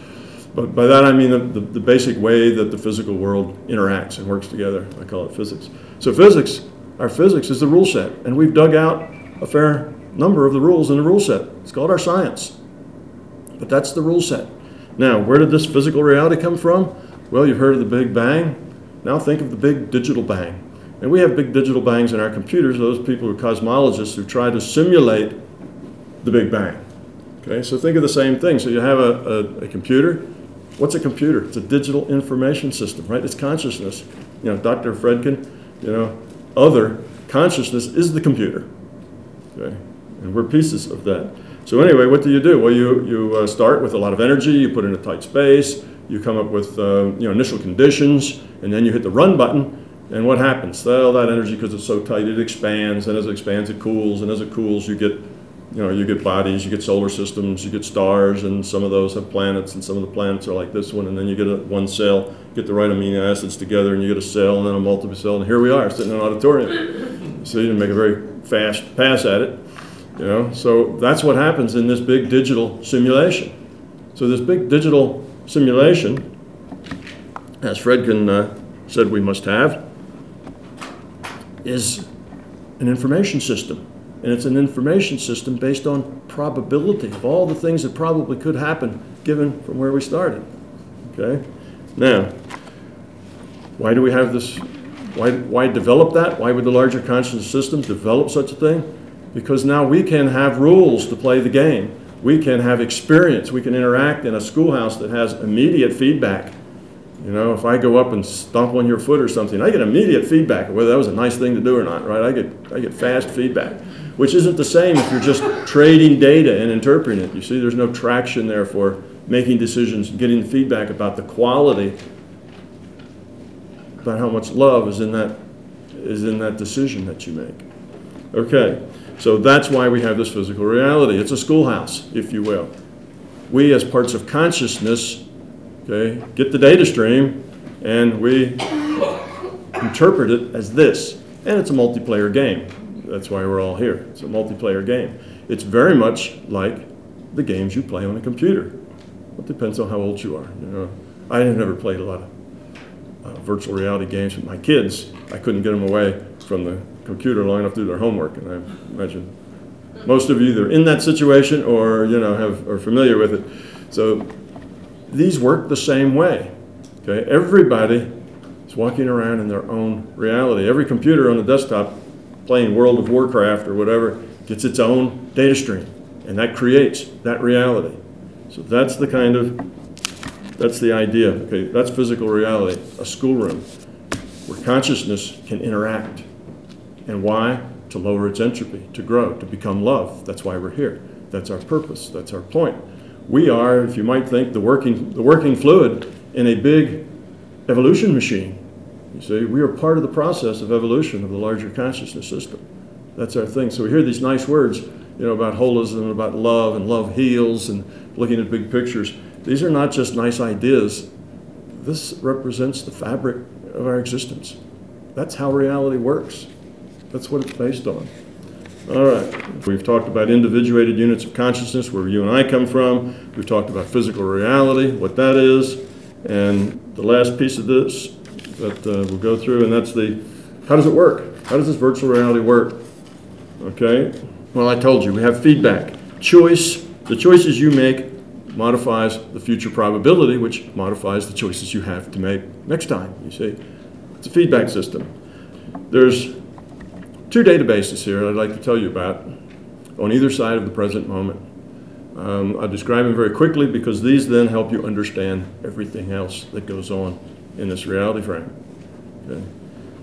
But by that I mean the basic way that the physical world interacts and works together. I call it physics. So physics, our physics is the rule set, and we've dug out a fair number of the rules in the rule set. It's called our science. But that's the rule set. Now, where did this physical reality come from? Well, you've heard of the Big Bang. Now think of the big digital bang. And we have big digital bangs in our computers, those people who are cosmologists who try to simulate the Big Bang. Okay, so think of the same thing. So you have a computer. What's a computer? It's a digital information system, right? It's consciousness. Dr. Fredkin, other consciousness is the computer. Okay, and we're pieces of that. So anyway, what do? Well, you start with a lot of energy, you put in a tight space, you come up with initial conditions, and then you hit the run button, and what happens? Well, that energy, because it's so tight, it expands, and as it expands, it cools, and as it cools, you get bodies, you get solar systems, you get stars, and some of those have planets, and some of the planets are like this one, and then you get one cell, get the right amino acids together, and you get a cell, and then a multiple cell, and here we are, sitting in an auditorium. So you didn't make a very fast pass at it. So that's what happens in this big digital simulation. So this big digital simulation, as Fredkin said we must have, is an information system. And it's an information system based on probability of all the things that probably could happen given from where we started. Okay? Now, why do we have this? Why develop that? Why would the larger consciousness system develop such a thing? Because now we can have rules to play the game. We can have experience. We can interact in a schoolhouse that has immediate feedback. If I go up and stomp on your foot or something, I get immediate feedback whether that was a nice thing to do or not, right? I get fast feedback, which isn't the same if you're just trading data and interpreting it. You see, there's no traction there for making decisions, getting feedback about the quality, about how much love is in that decision that you make. Okay. So that's why we have this physical reality. It's a schoolhouse, if you will. We, as parts of consciousness, okay, get the data stream, and we interpret it as this. And it's a multiplayer game. That's why we're all here. It's a multiplayer game. It's very much like the games you play on a computer. It depends on how old you are. You know, I never played a lot of virtual reality games with my kids. I couldn't get them away from the computer long enough to do their homework, and I imagine most of you either in that situation or, you know, are familiar with it. So these work the same way. Okay, everybody is walking around in their own reality. Every computer on the desktop playing World of Warcraft or whatever gets its own data stream, and that creates that reality. So that's the kind of, that's the idea. Okay, that's physical reality, a schoolroom where consciousness can interact. And why? To lower its entropy, to grow, to become love. That's why we're here. That's our purpose. That's our point. We are, if you might think, the working fluid in a big evolution machine. You see, we are part of the process of evolution of the larger consciousness system. That's our thing. So we hear these nice words, you know, about holism, about love, and love heals, and looking at big pictures. These are not just nice ideas. This represents the fabric of our existence. That's how reality works. That's what it's based on. All right. We've talked about individuated units of consciousness, where you and I come from. We've talked about physical reality, what that is. And the last piece of this that we'll go through, and that's the, how does it work? How does this virtual reality work? Okay. Well, I told you, we have feedback. Choice, the choices you make modifies the future probability, which modifies the choices you have to make next time, you see. It's a feedback system. There's two databases here I'd like to tell you about on either side of the present moment. I'll describe them very quickly because these then help you understand everything else that goes on in this reality frame. Okay.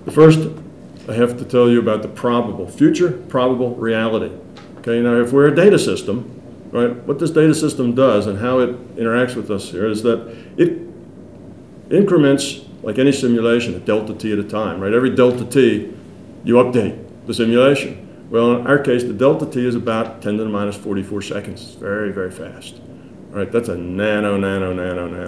The first, I have to tell you about the probable, future probable reality. Okay, now if we're a data system, right, what this data system does and how it interacts with us here is that it increments, like any simulation, a delta t at a time, right? Every delta t, you update the simulation. Well, in our case, the delta t is about 10 to the minus 44 seconds. It's very, very fast. All right, that's a nanosecond.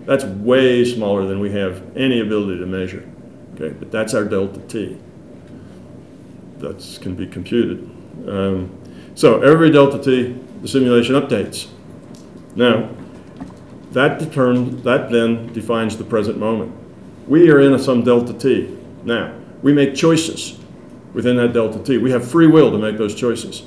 That's way smaller than we have any ability to measure. Okay, but that's our delta t. That can be computed. So every delta t, the simulation updates. Now, that then defines the present moment. We are in some delta t. Now, we make choices within that delta t. We have free will to make those choices.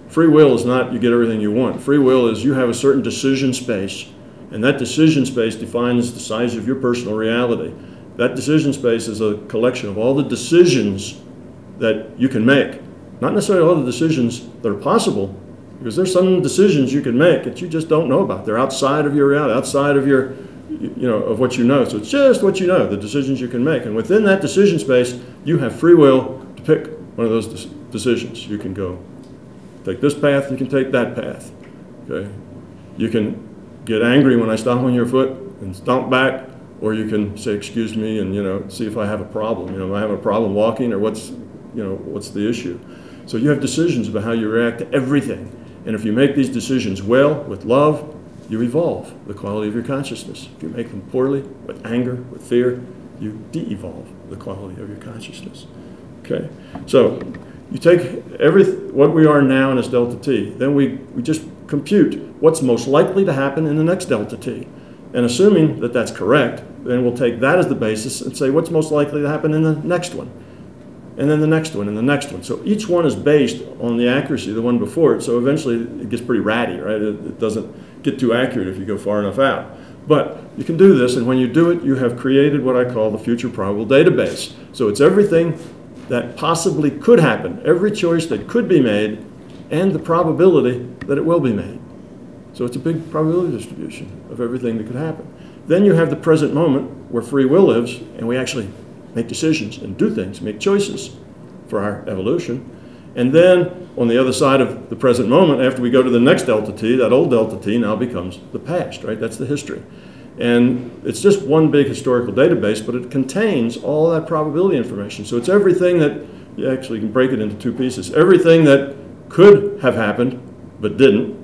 Free will is not you get everything you want. Free will is you have a certain decision space, and that decision space defines the size of your personal reality. That decision space is a collection of all the decisions that you can make. Not necessarily all the decisions that are possible, because there's some decisions you can make that you just don't know about. They're outside of your reality, outside of your, you know, of what you know. So it's just what you know, the decisions you can make. And within that decision space, you have free will to pick one of those decisions. You can go take this path, you can take that path. Okay? You can get angry when I stomp on your foot and stomp back, or you can say, excuse me, and, you know, see if I have a problem. You know, am I having a problem walking, or what's the issue? So you have decisions about how you react to everything. And if you make these decisions well, with love, you evolve the quality of your consciousness. If you make them poorly, with anger, with fear, you de-evolve the quality of your consciousness. Okay? So you take what we are now in this delta t, then we just compute what's most likely to happen in the next delta t. And assuming that that's correct, then we'll take that as the basis and say what's most likely to happen in the next one. And then the next one, and the next one. So each one is based on the accuracy of the one before it, so eventually it gets pretty ratty, right? It doesn't get too accurate if you go far enough out. But you can do this, and when you do it, you have created what I call the future probable database. So it's everything that possibly could happen, every choice that could be made, and the probability that it will be made. So it's a big probability distribution of everything that could happen. Then you have the present moment where free will lives, and we actually make decisions and do things, make choices for our evolution. And then on the other side of the present moment, after we go to the next delta t, that old delta t now becomes the past, right? That's the history. And it's just one big historical database, but it contains all that probability information. So it's everything that, you actually can break it into two pieces. Everything that could have happened, but didn't,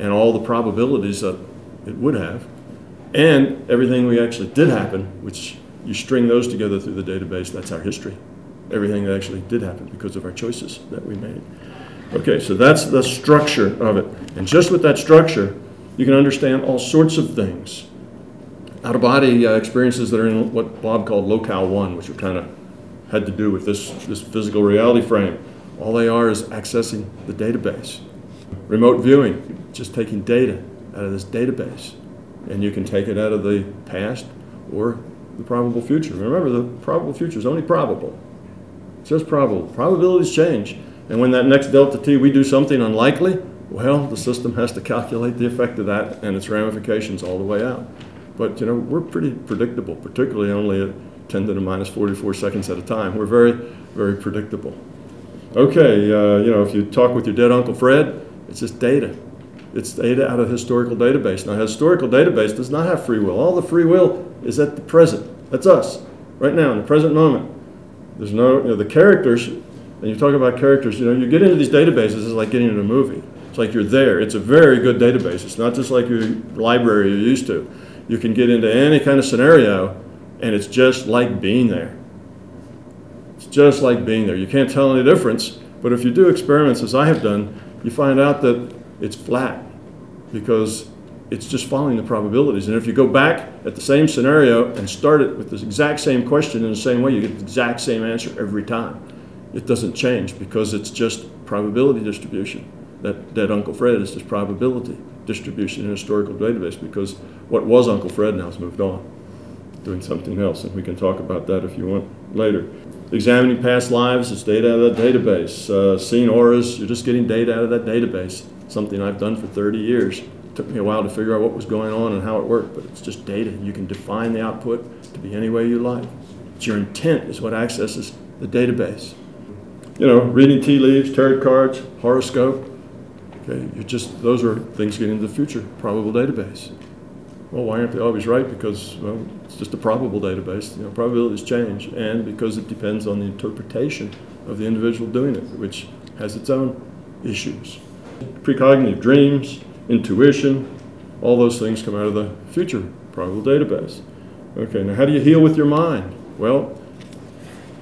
and all the probabilities that it would have, and everything we actually did happen, which you string those together through the database, that's our history. Everything that actually did happen because of our choices that we made. Okay, so that's the structure of it. And just with that structure, you can understand all sorts of things. Out-of-body experiences that are in what Bob called locale one, which are kind of had to do with this physical reality frame. All they are is accessing the database. Remote viewing, just taking data out of this database. And you can take it out of the past or the probable future. Remember, the probable future is only probable. It's just probable. Probabilities change. And when that next delta t we do something unlikely, well, the system has to calculate the effect of that and its ramifications all the way out. But, you know, we're pretty predictable, particularly only at 10 to the minus 44 seconds at a time. We're very, very predictable. Okay, you know, if you talk with your dead Uncle Fred, it's just data. It's data out of the historical database. Now, a historical database does not have free will. All the free will is at the present. That's us, right now, in the present moment. There's no, you know, the characters, and you talk about characters, you know, you get into these databases, it's like getting into a movie. It's like you're there. It's a very good database. It's not just like your library you're used to. You can get into any kind of scenario, and it's just like being there. It's just like being there. You can't tell any difference, but if you do experiments, as I have done, you find out that it's flat because it's just following the probabilities. And if you go back at the same scenario and start it with the exact same question in the same way, you get the exact same answer every time. It doesn't change because it's just probability distribution. That dead Uncle Fred is just probability distribution in a historical database because what was Uncle Fred now has moved on, doing something else, and we can talk about that if you want later. Examining past lives is data out of that database. Seeing auras, you're just getting data out of that database, something I've done for 30 years. It took me a while to figure out what was going on and how it worked, but it's just data. You can define the output to be any way you like. It's your intent is what accesses the database. You know, reading tea leaves, tarot cards, horoscope. Okay, those are things getting into the future, probable database. Well, why aren't they always right? Because, well, it's just a probable database. You know, probabilities change, and because it depends on the interpretation of the individual doing it, which has its own issues. Precognitive dreams, intuition, all those things come out of the future probable database. Okay, now how do you heal with your mind? Well,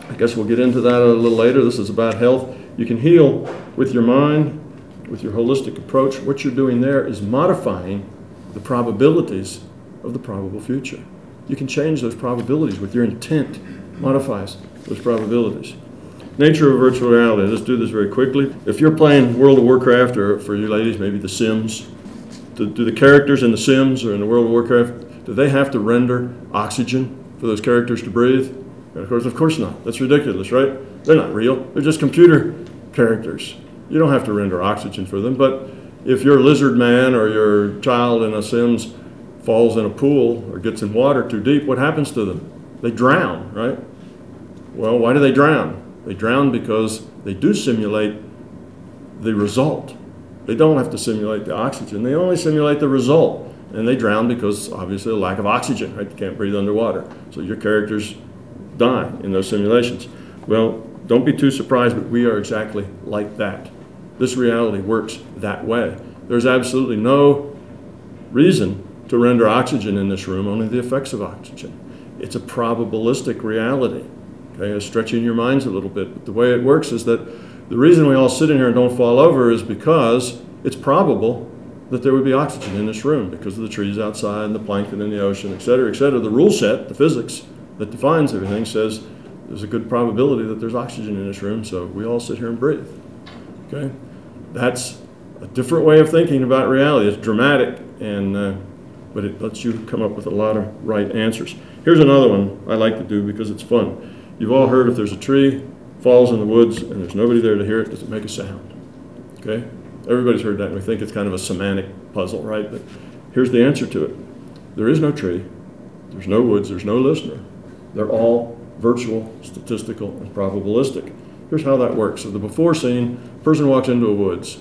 I guess we'll get into that a little later. This is about health. You can heal with your mind, with your holistic approach. What you're doing there is modifying the probabilities of the probable future. You can change those probabilities with your intent, modifies those probabilities. Nature of virtual reality. Let's do this very quickly. If you're playing World of Warcraft, or for you ladies, maybe The Sims, do the characters in The Sims or in the World of Warcraft, do they have to render oxygen for those characters to breathe? And of course not. That's ridiculous, right? They're not real. They're just computer characters. You don't have to render oxygen for them, but if your lizard man or your child in a Sims falls in a pool or gets in water too deep, what happens to them? They drown, right? Well, why do they drown? They drown because they do simulate the result. They don't have to simulate the oxygen. They only simulate the result. And they drown because, obviously, a lack of oxygen, right? You can't breathe underwater. So your characters die in those simulations. Well, don't be too surprised, but we are exactly like that. This reality works that way. There's absolutely no reason to render oxygen in this room, only the effects of oxygen. It's a probabilistic reality. Okay, stretching your minds a little bit. But the way it works is that the reason we all sit in here and don't fall over is because it's probable that there would be oxygen in this room because of the trees outside and the plankton in the ocean, et cetera, et cetera. The rule set, the physics that defines everything says there's a good probability that there's oxygen in this room, so we all sit here and breathe. Okay? That's a different way of thinking about reality. It's dramatic, but it lets you come up with a lot of right answers. Here's another one I like to do because it's fun. You've all heard if there's a tree falls in the woods and there's nobody there to hear it, does it make a sound? Okay? Everybody's heard that, and we think it's kind of a semantic puzzle, right? But here's the answer to it. There is no tree. There's no woods. There's no listener. They're all virtual, statistical, and probabilistic. Here's how that works. So the before scene, person walks into a woods.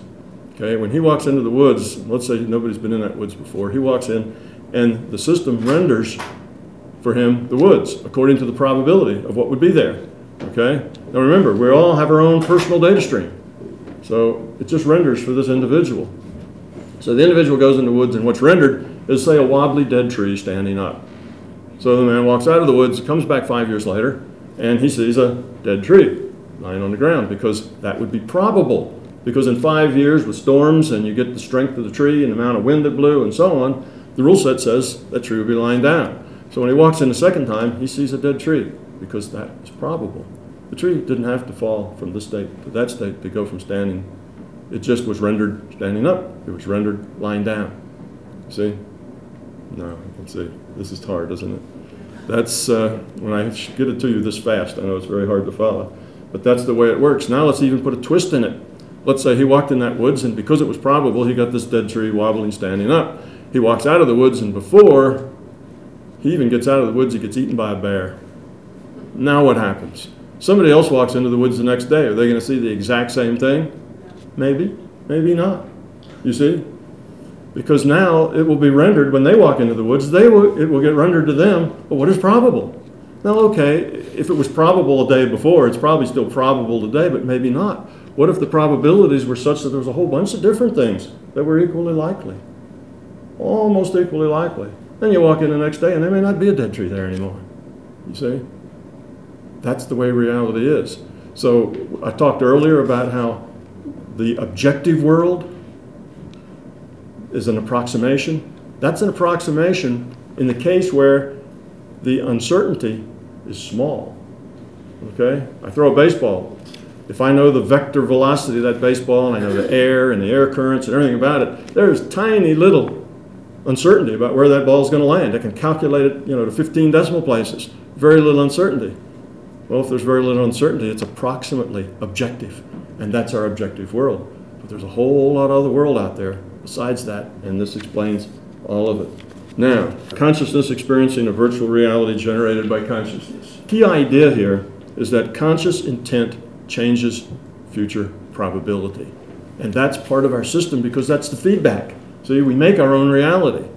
Okay, when he walks into the woods, let's say nobody's been in that woods before, he walks in and the system renders for him the woods according to the probability of what would be there. Okay, now remember, we all have our own personal data stream. So it just renders for this individual. So the individual goes in the woods and what's rendered is, say, a wobbly dead tree standing up. So the man walks out of the woods, comes back 5 years later, and he sees a dead tree lying on the ground because that would be probable because in 5 years with storms and you get the strength of the tree and the amount of wind that blew and so on, the rule set says that tree will be lying down. So when he walks in the second time, he sees a dead tree because that is probable. The tree didn't have to fall from this state to that state to go from standing. It just was rendered standing up. It was rendered lying down. See? No, let's see. This is hard, isn't it? That's, when I get it to you this fast, I know it's very hard to follow. But that's the way it works. Now let's even put a twist in it. Let's say he walked in that woods, and because it was probable, he got this dead tree wobbling, standing up. He walks out of the woods, and before he even gets out of the woods, he gets eaten by a bear. Now what happens? Somebody else walks into the woods the next day. Are they going to see the exact same thing? Maybe, maybe not. You see? Because now it will be rendered, when they walk into the woods, it will get rendered to them, but what is probable? Now, okay, if it was probable a day before, it's probably still probable today, but maybe not. What if the probabilities were such that there was a whole bunch of different things that were equally likely? Almost equally likely. Then you walk in the next day and there may not be a dead tree there anymore. You see? That's the way reality is. So I talked earlier about how the objective world is an approximation. That's an approximation in the case where the uncertainty is small. Okay? I throw a baseball. If I know the vector velocity of that baseball, and I know the air and the air currents and everything about it, there's tiny little uncertainty about where that ball is going to land. I can calculate it, to 15 decimal places. Very little uncertainty. Well, if there's very little uncertainty, it's approximately objective, and that's our objective world. But there's a whole lot of other world out there besides that, and this explains all of it. Now, consciousness experiencing a virtual reality generated by consciousness. Key idea here is that conscious intent changes future probability. And that's part of our system because that's the feedback. See, we make our own reality.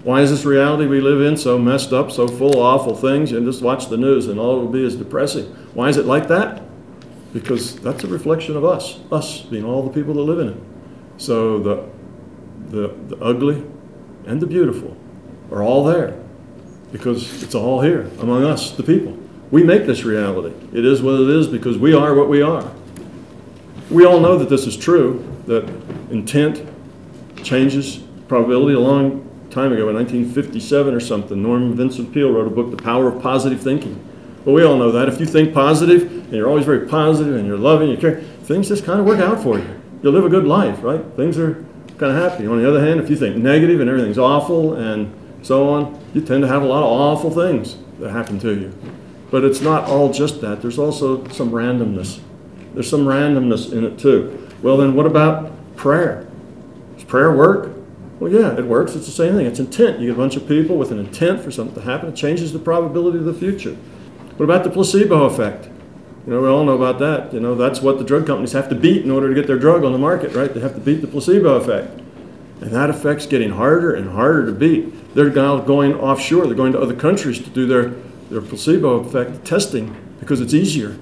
Why is this reality we live in so messed up, so full of awful things? And just watch the news and all it will be is depressing. Why is it like that? Because that's a reflection of us being all the people that live in it. So the ugly and the beautiful are all there because it's all here among us, the people. We make this reality. It is what it is because we are what we are. We all know that this is true, that intent changes probability. A long time ago, in 1957 or something, Norman Vincent Peale wrote a book, The Power of Positive Thinking. Well, we all know that. If you think positive, and you're always very positive, and you're loving, you care, things just kind of work out for you. You'll live a good life, right? Things are kind of happy. On the other hand, if you think negative and everything's awful and so on, you tend to have a lot of awful things that happen to you. But it's not all just that. There's also some randomness. There's some randomness in it too. Well, then what about prayer? Does prayer work? Well, yeah, it works. It's the same thing. It's intent. You get a bunch of people with an intent for something to happen. It changes the probability of the future. What about the placebo effect? We all know about that. That's what the drug companies have to beat in order to get their drug on the market, right? They have to beat the placebo effect. And that effect's getting harder and harder to beat. They're now going offshore. They're going to other countries to do their placebo effect testing because it's easier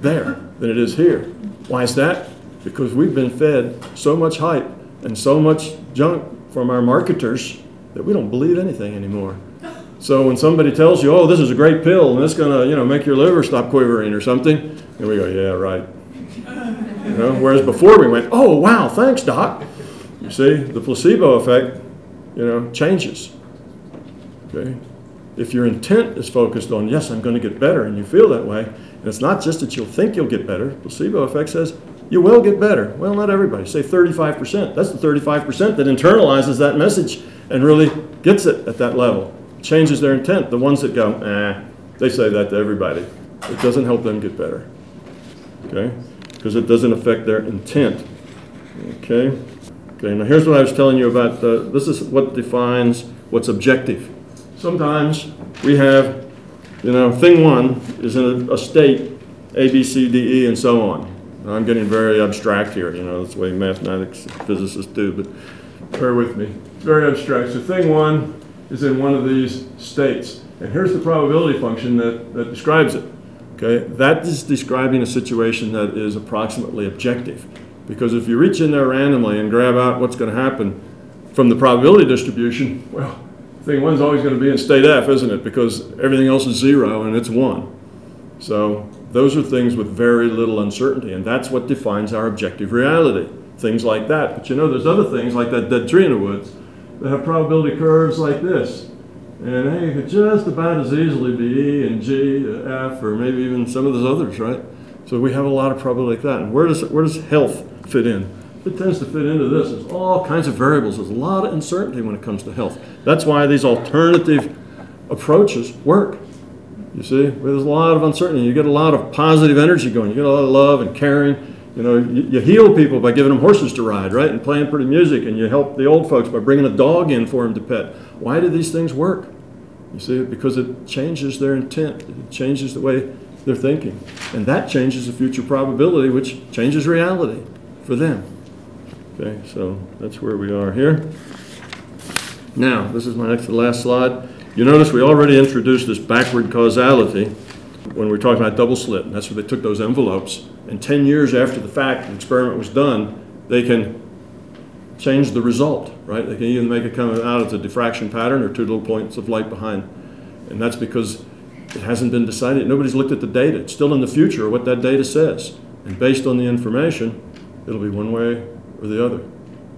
there than it is here. Why is that? Because we've been fed so much hype and so much junk from our marketers that we don't believe anything anymore. So when somebody tells you, oh, this is a great pill and it's going to make your liver stop quivering or something, and we go, yeah, right. Whereas before we went, oh, wow, thanks, doc. You see, the placebo effect, changes. Okay? If your intent is focused on, yes, I'm going to get better, and you feel that way, and it's not just that you'll think you'll get better, placebo effect says you will get better. Well, not everybody. Say 35%. That's the 35% that internalizes that message and really gets it at that level. Changes their intent. The ones that go, they say that to everybody. It doesn't help them get better. Okay? Because it doesn't affect their intent. Okay? Okay, now here's what I was telling you about. This is what defines what's objective. Sometimes we have, thing one is in a state, A, B, C, D, E, and so on. Now, I'm getting very abstract here, that's the way mathematics physicists do, but bear with me. It's very abstract. So thing one is in one of these states. And here's the probability function that describes it. Okay, that is describing a situation that is approximately objective. Because if you reach in there randomly and grab out what's going to happen from the probability distribution, well, thing one's always going to be in state F, isn't it? Because everything else is 0 and it's 1. So Those are things with very little uncertainty, and that's what defines our objective reality. Things like that. But you know, there's other things like that dead tree in the woods that have probability curves like this. And hey, it could just about as easily be E and G, F, or maybe even some of those others, right? So we have a lot of probability like that. And where does health fit in? It tends to fit into this. There's all kinds of variables. There's a lot of uncertainty when it comes to health. That's why these alternative approaches work. You see, there's a lot of uncertainty. You get a lot of positive energy going. You get a lot of love and caring. You know, you heal people by giving them horses to ride, right? And playing pretty music. And you help the old folks by bringing a dog in for them to pet. Why do these things work? You see, because it changes their intent. It changes the way they're thinking. And that changes the future probability, which changes reality for them. Okay, so that's where we are here. Now, this is my next to last slide. You notice we already introduced this backward causality when we were talking about double slit. And that's where they took those envelopes. And 10 years after the fact, the experiment was done, they can change the result, right? They can even make it come out as a diffraction pattern or two little points of light behind. And that's because it hasn't been decided. Nobody's looked at the data. It's still in the future what that data says. And based on the information, it'll be one way or the other.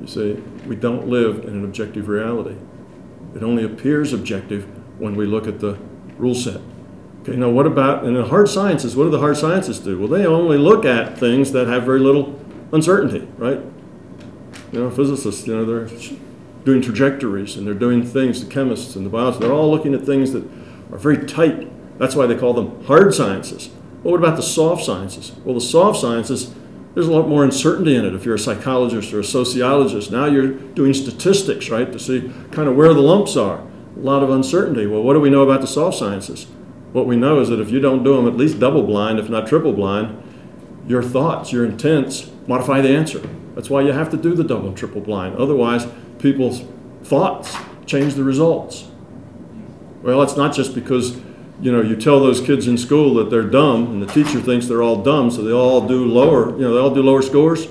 You see, we don't live in an objective reality. It only appears objective when we look at the rule set. Okay, now what about, in the hard sciences, what do the hard sciences do? Well, they only look at things that have very little uncertainty, right? You know, physicists, you know, they're doing trajectories and they're doing things, the chemists and the biologists, they're all looking at things that are very tight. That's why they call them hard sciences. Well, what about the soft sciences? Well, the soft sciences, there's a lot more uncertainty in it. If you're a psychologist or a sociologist, now you're doing statistics, right, to see kind of where the lumps are. A lot of uncertainty. Well, what do we know about the soft sciences? What we know is that if you don't do them at least double blind, if not triple blind, your thoughts, your intents modify the answer. That's why you have to do the double and triple blind. Otherwise, people's thoughts change the results. Well, it's not just because, you know, you tell those kids in school that they're dumb and the teacher thinks they're all dumb, so they all do lower, you know, they all do lower scores.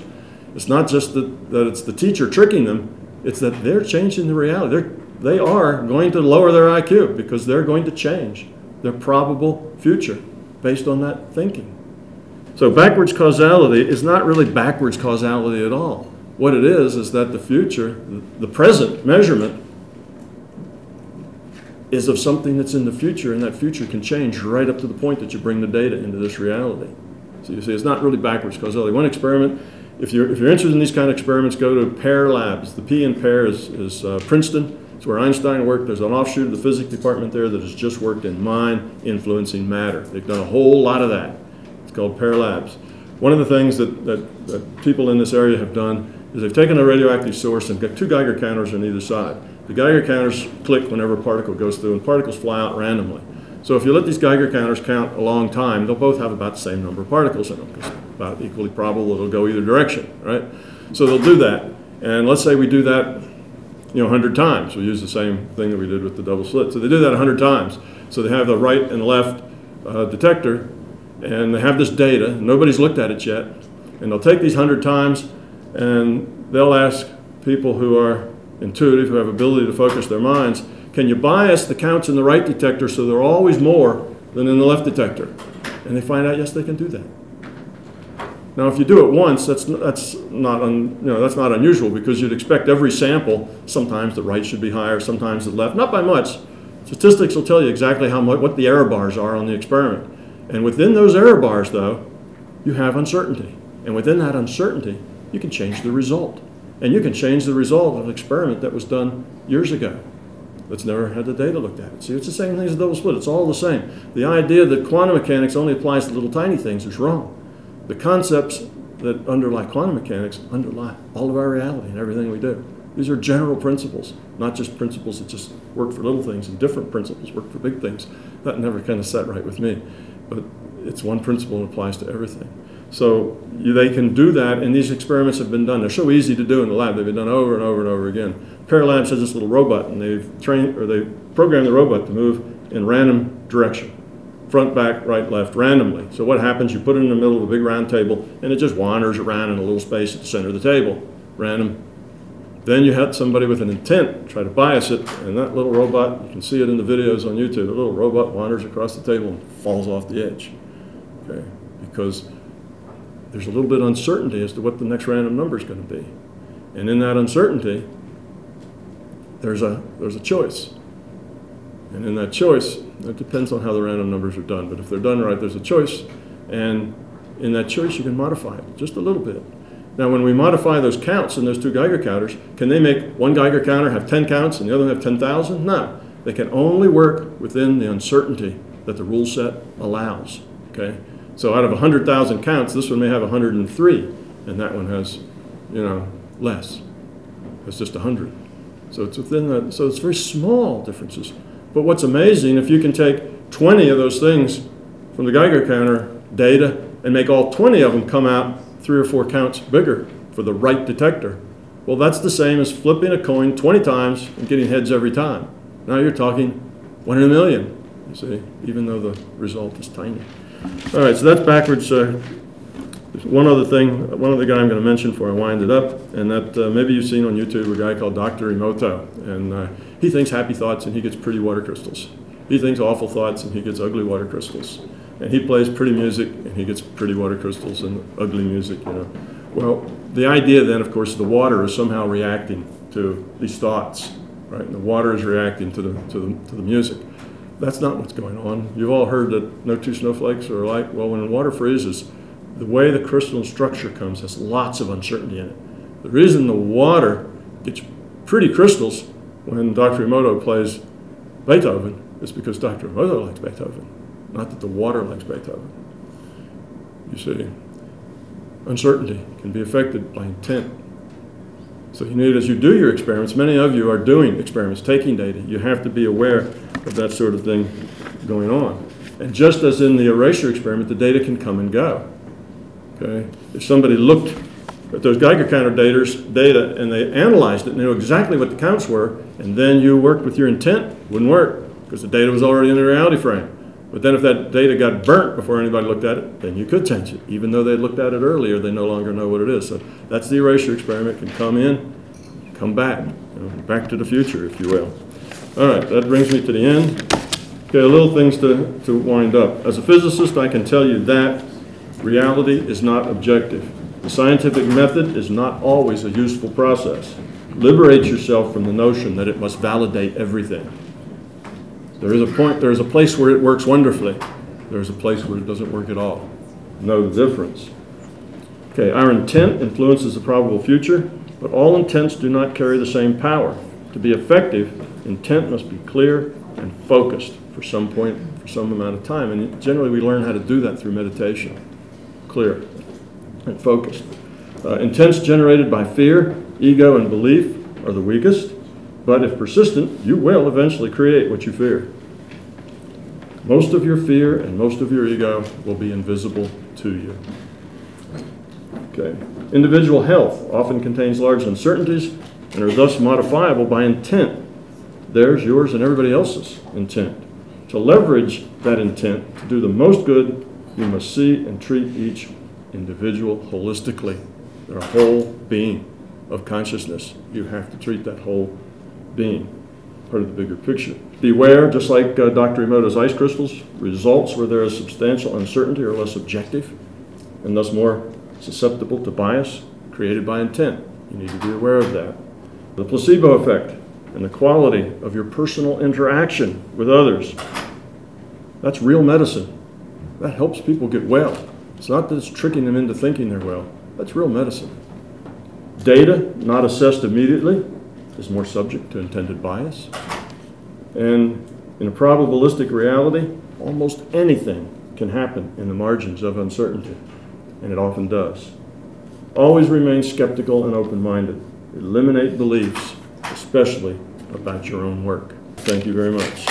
It's not just that it's the teacher tricking them, it's that they're changing the reality. They are going to lower their IQ because they're going to change their probable future based on that thinking. So backwards causality is not really backwards causality at all. What it is that the future, the present measurement is of something that's in the future, and that future can change right up to the point that you bring the data into this reality. So you see, it's not really backwards causality. One experiment, if you're interested in these kind of experiments, go to Pair Labs. The P in Pair is Princeton. It's where Einstein worked. There's an offshoot of the physics department there that has just worked in mind influencing matter. They've done a whole lot of that. It's called Pair Labs. One of the things that people in this area have done is they've taken a radioactive source and got two Geiger counters on either side. The Geiger counters click whenever a particle goes through, and particles fly out randomly. So if you let these Geiger counters count a long time, they'll both have about the same number of particles in them. It's about equally probable it'll go either direction, right? So they'll do that. And let's say we do that, you know, 100 times. We use the same thing that we did with the double slit. So they do that 100 times. So they have the right and left detector, and they have this data. Nobody's looked at it yet. And they'll take these 100 times, and they'll ask people who are intuitive, who have ability to focus their minds, can you bias the counts in the right detector so they're always more than in the left detector? And they find out, yes, they can do that. Now, if you do it once, that's not unusual, because you'd expect every sample, sometimes the right should be higher, sometimes the left, not by much. Statistics will tell you exactly what the error bars are on the experiment. And within those error bars, though, you have uncertainty. And within that uncertainty, you can change the result. And you can change the result of an experiment that was done years ago that's never had the data looked at. See, it's the same thing as a double slit. It's all the same. The idea that quantum mechanics only applies to little tiny things is wrong. The concepts that underlie quantum mechanics underlie all of our reality and everything we do. These are general principles, not just principles that just work for little things, and different principles work for big things. That never kind of sat right with me. But it's one principle and applies to everything. So they can do that, and these experiments have been done. They're so easy to do in the lab. They've been done over and over and over again. Pair Labs has this little robot, and they've programmed the robot to move in random direction. Front, back, right, left, randomly. So what happens, you put it in the middle of a big round table, and it just wanders around in a little space at the center of the table, random. Then you have somebody with an intent try to bias it, and that little robot, you can see it in the videos on YouTube, the little robot wanders across the table and falls off the edge. Okay. because there's a little bit of uncertainty as to what the next random number is going to be. And in that uncertainty, there's a choice. And in that choice, it depends on how the random numbers are done. But if they're done right, there's a choice. And in that choice, you can modify it just a little bit. Now, when we modify those counts in those two Geiger counters, can they make one Geiger counter have 10 counts and the other have 10,000? No. They can only work within the uncertainty that the rule set allows. Okay? So out of 100,000 counts, this one may have 103, and that one has, less. It's just 100. So it's within that. So it's very small differences. But what's amazing, if you can take 20 of those things from the Geiger counter data and make all 20 of them come out 3 or 4 counts bigger for the right detector, well, that's the same as flipping a coin 20 times and getting heads every time. Now you're talking 1 in a million, you see, even though the result is tiny. All right, so that's backwards. One other thing, one other guy I'm going to mention before I wind it up, and that maybe you've seen on YouTube a guy called Dr. Emoto, and he thinks happy thoughts and he gets pretty water crystals. He thinks awful thoughts and he gets ugly water crystals. And he plays pretty music and he gets pretty water crystals and ugly music, Well, the idea then, of course, the water is somehow reacting to these thoughts, right? And the water is reacting to the music. That's not what's going on. You've all heard that no two snowflakes are alike. Well, when water freezes, the way the crystalline structure comes has lots of uncertainty in it. The reason the water gets pretty crystals when Dr. Emoto plays Beethoven is because Dr. Emoto likes Beethoven, not that the water likes Beethoven. You see, uncertainty can be affected by intent. So you need, as you do your experiments, many of you are doing experiments, taking data. You have to be aware of that sort of thing going on. And just as in the erasure experiment, the data can come and go. Okay? If somebody looked at those Geiger counter data and they analyzed it and knew exactly what the counts were, and then you worked with your intent, it wouldn't work because the data was already in the reality frame. But then if that data got burnt before anybody looked at it, then you could change it. Even though they looked at it earlier, they no longer know what it is. So that's the erasure experiment. It can come in, come back, back to the future, if you will. All right, that brings me to the end. Okay, little things to wind up. As a physicist, I can tell you that reality is not objective. The scientific method is not always a useful process. Liberate yourself from the notion that it must validate everything. There is a place where it works wonderfully. There's a place where it doesn't work at all. Know the difference. Okay, our intent influences the probable future, but all intents do not carry the same power. To be effective, intent must be clear and focused for some point, for some amount of time. And generally we learn how to do that through meditation. Clear and focused. Intents generated by fear, ego, and belief are the weakest, but if persistent, you will eventually create what you fear. Most of your fear and most of your ego will be invisible to you. Okay. Individual health often contains large uncertainties and are thus modifiable by intent. Theirs, yours, and everybody else's intent. To leverage that intent to do the most good, you must see and treat each individual holistically. They're a whole being of consciousness. You have to treat that whole being, part of the bigger picture. Beware, just like Dr. Emoto's ice crystals, results where there is substantial uncertainty are less objective and thus more susceptible to bias created by intent. You need to be aware of that. The placebo effect and the quality of your personal interaction with others, that's real medicine. That helps people get well. It's not that it's tricking them into thinking they're well. That's real medicine. Data not assessed immediately is more subject to intended bias. And in a probabilistic reality, almost anything can happen in the margins of uncertainty, and it often does. Always remain skeptical and open-minded. Eliminate beliefs, especially about your own work. Thank you very much.